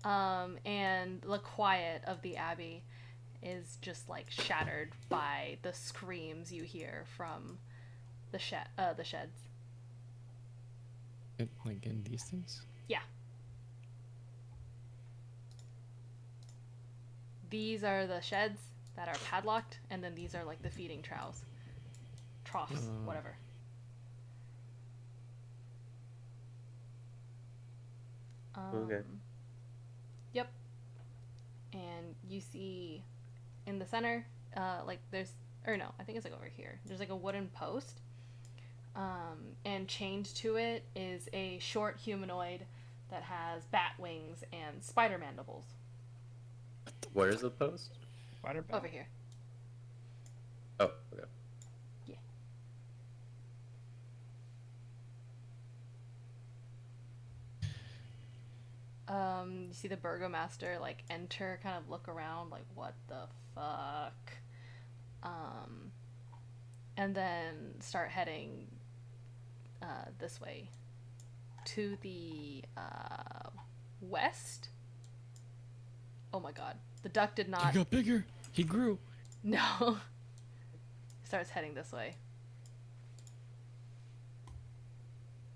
And the quiet of the abbey is just like shattered by the screams you hear from the sheds. Like in these things? Yeah. These are the sheds that are padlocked, and then these are like the feeding troughs. Troughs, whatever. Okay. Yep. And you see in the center, like there's, or no, I think it's like over here. There's like a wooden post. And chained to it is a short humanoid that has bat wings and spider mandibles. Where is the post? Spider Over here. Oh, okay. Yeah. You see the burgomaster like enter, kind of look around, like what the fuck, and then start heading this way to the west. Oh my god, the duck did not. He got bigger. He grew. No. Starts heading this way.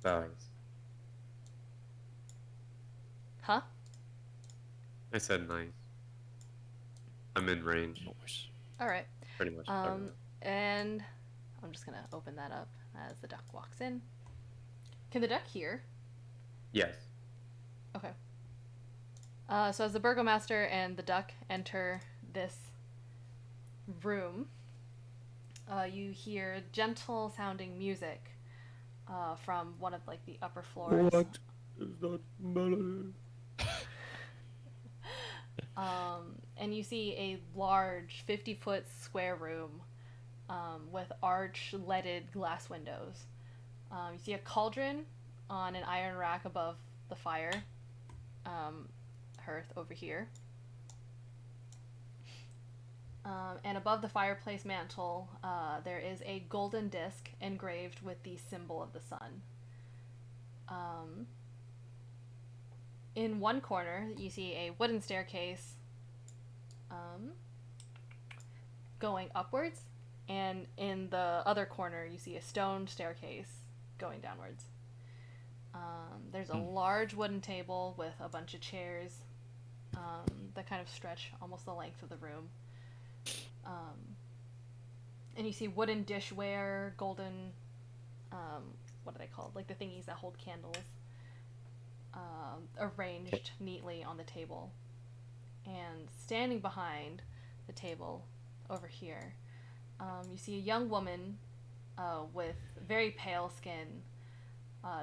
Nice. Huh? I said nice. I'm in range, All right. pretty much. And I'm just gonna open that up as the duck walks in. Can the duck hear? Yes. Okay. So as the burgomaster and the duck enter this room, you hear gentle sounding music from one of like the upper floors. What is that melody? And you see a large 50-foot square room with arch leaded glass windows. You see a cauldron on an iron rack above the fire hearth over here. And above the fireplace mantle, there is a golden disc engraved with the symbol of the sun. In one corner, you see a wooden staircase going upwards, and in the other corner, you see a stone staircase going downwards. There's a large wooden table with a bunch of chairs that kind of stretch almost the length of the room. And you see wooden dishware, golden, what are they called? Like the thingies that hold candles, arranged neatly on the table. And standing behind the table over here, you see a young woman with very pale skin,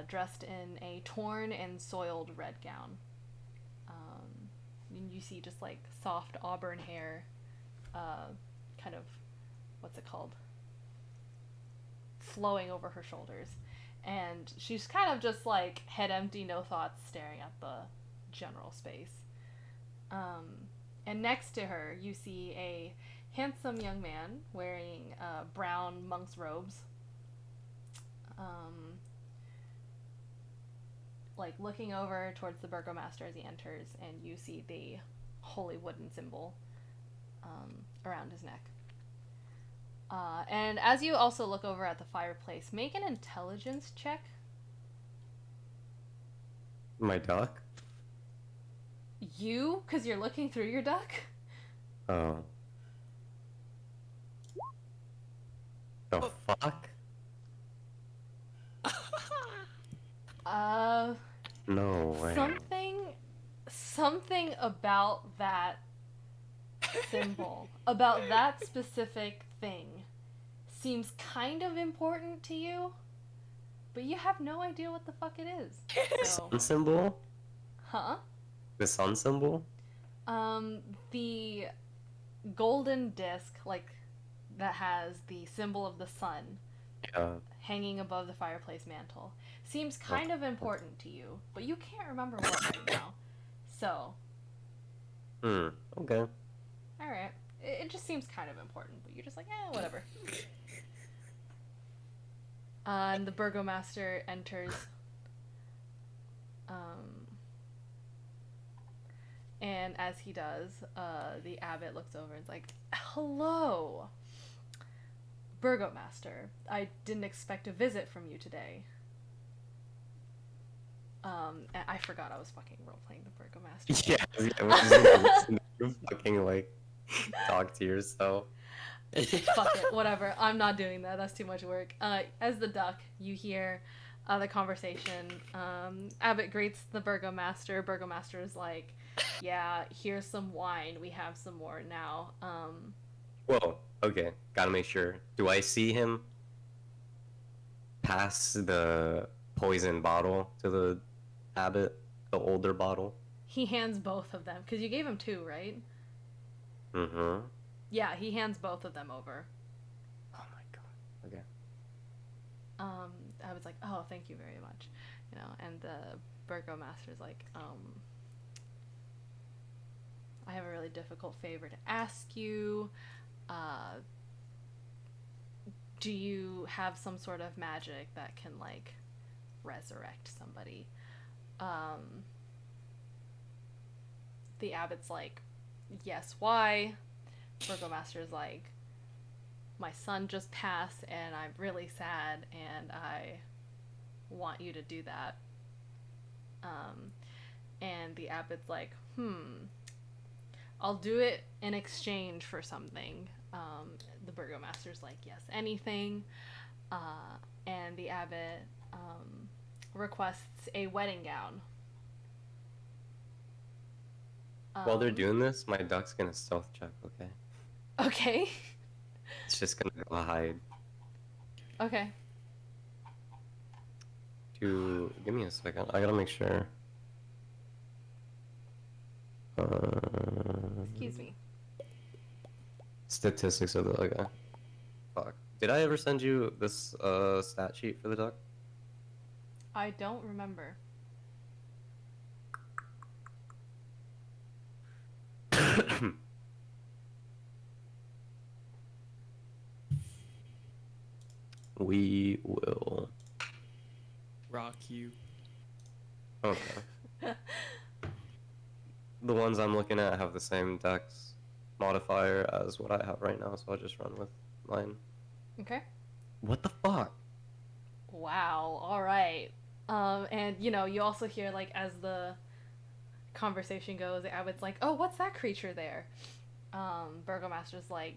dressed in a torn and soiled red gown. And you see just like soft auburn hair, kind of, what's it called? Flowing over her shoulders. And she's kind of just like head empty, no thoughts, staring at the general space. And next to her, you see a handsome young man wearing brown monk's robes. Like looking over towards the burgomaster as he enters, and you see the holy wooden symbol around his neck. And as you also look over at the fireplace, make an intelligence check. My duck? You? Because you're looking through your duck? Oh. The fuck? No way. Something about that symbol, about that specific thing, seems kind of important to you, but you have no idea what the fuck it is. So, Sun symbol? huh? The sun symbol? The golden disc, like, that has the symbol of the sun hanging above the fireplace mantle, seems kind of important to you, but you can't remember what right now. So. Okay. Alright. It just seems kind of important, but you're just like, whatever. And the burgomaster enters. And as he does, the abbot looks over and is like, "Hello, burgomaster. I didn't expect a visit from you today." And I forgot I was fucking role-playing the burgomaster. Yeah, you fucking, like, talk to yourself. Fuck it, whatever. I'm not doing that. That's too much work. As the duck, you hear the conversation. Abbott greets the burgomaster. Burgomaster is like, "Yeah, here's some wine. We have some more now." Whoa, okay. Gotta make sure. Do I see him pass the poison bottle to the abbot? The older bottle? He hands both of them, because you gave him two, right? Mm-hmm. Yeah, he hands both of them over. Oh my god. Okay. I was like, "Oh, thank you very much," and the burgomaster's like, "I have a really difficult favor to ask you. Do you have some sort of magic that can, like, resurrect somebody?" The abbot's like, "Yes, why?" Burgomaster's like, "My son just passed and I'm really sad and I want you to do that." And the abbot's like, "I'll do it in exchange for something." The burgomaster's like, "Yes, anything." And the abbot requests a wedding gown. While they're doing this, my duck's gonna stealth check, okay? Okay. It's just gonna go hide. Okay. Give me a second. I gotta make sure. Excuse me. Statistics of the okay. Fuck. Did I ever send you this stat sheet for the duck? I don't remember. We will. Rock you. Okay. The ones I'm looking at have the same dex modifier as what I have right now, so I'll just run with mine. Okay. What the fuck? Wow. All right. And you know, you also hear like as the conversation goes, Abbott's like, "Oh, what's that creature there?" Burgomaster's like,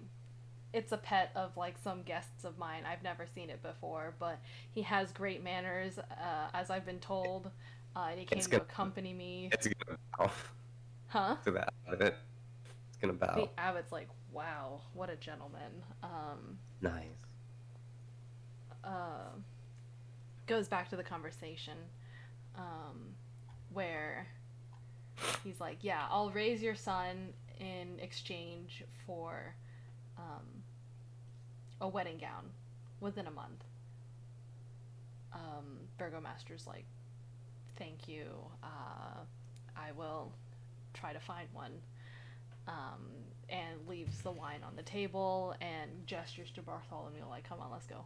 "It's a pet of like some guests of mine. I've never seen it before, but he has great manners, as I've been told. And he came It's to gonna, accompany me." it's gonna bow Huh? to that of it. It's gonna The bow. Abbott's like, "Wow, what a gentleman." Nice. Uh, Goes back to the conversation, where he's like, "Yeah, I'll raise your son in exchange for a wedding gown within a month." Burgomaster's like, "Thank you. I will try to find one." And leaves the wine on the table and gestures to Bartholomew like, "Come on, let's go,"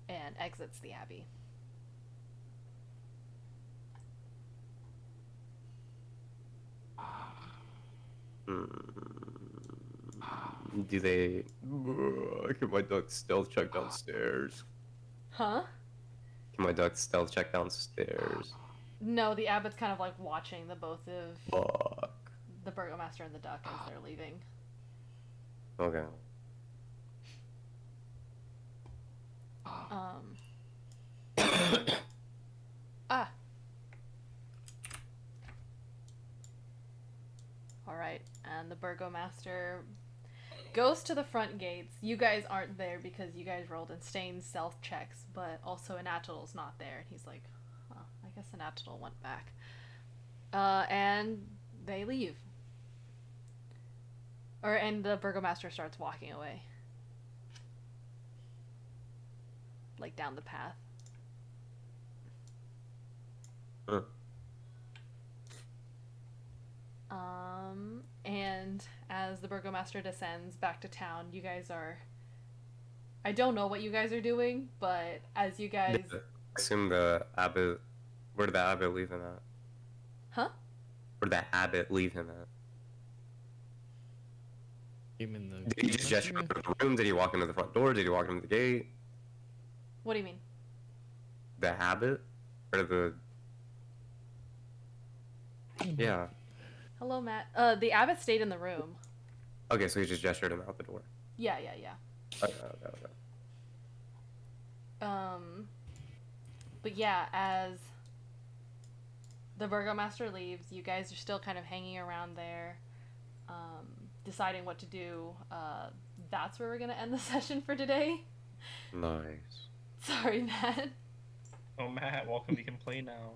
and exits the abbey. Do they? Can my duck stealth check downstairs? Huh? Can my duck stealth check downstairs? No, the abbot's kind of like watching the both of Fuck. the burgomaster and the duck as they're leaving. Okay. Ah. All right, and the burgomaster goes to the front gates. You guys aren't there because you guys rolled insane stealth checks, but also Anatol's not there. And he's like, "Huh, I guess Anatol went back." And they leave. And the burgomaster starts walking away. Like down the path. Huh. And as the burgomaster descends back to town, you guys are... I don't know what you guys are doing, but as you guys... Assume the abbot. Where did the abbot leave him at? Huh? Where did the abbot leave him at? Him in the. Did he just gesture into the room? Did he walk into the front door? Did he walk into the gate? What do you mean? The abbot? Or the... Yeah. Hello, Matt. The abbot stayed in the room. Okay, so he just gestured him out the door. Yeah. Okay. But yeah, as the burgomaster leaves, you guys are still kind of hanging around there, deciding what to do. That's where we're gonna end the session for today. Nice. Sorry, Matt. Oh, Matt, welcome. You can play now.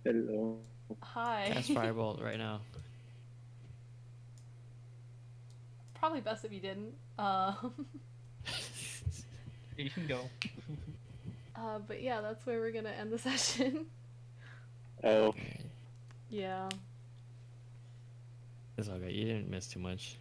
Hello. Hi. Cast Firebolt right now. Probably best if you didn't. You can go. But yeah, that's where we're gonna end the session. Oh, Alright. Yeah. It's okay. You didn't miss too much.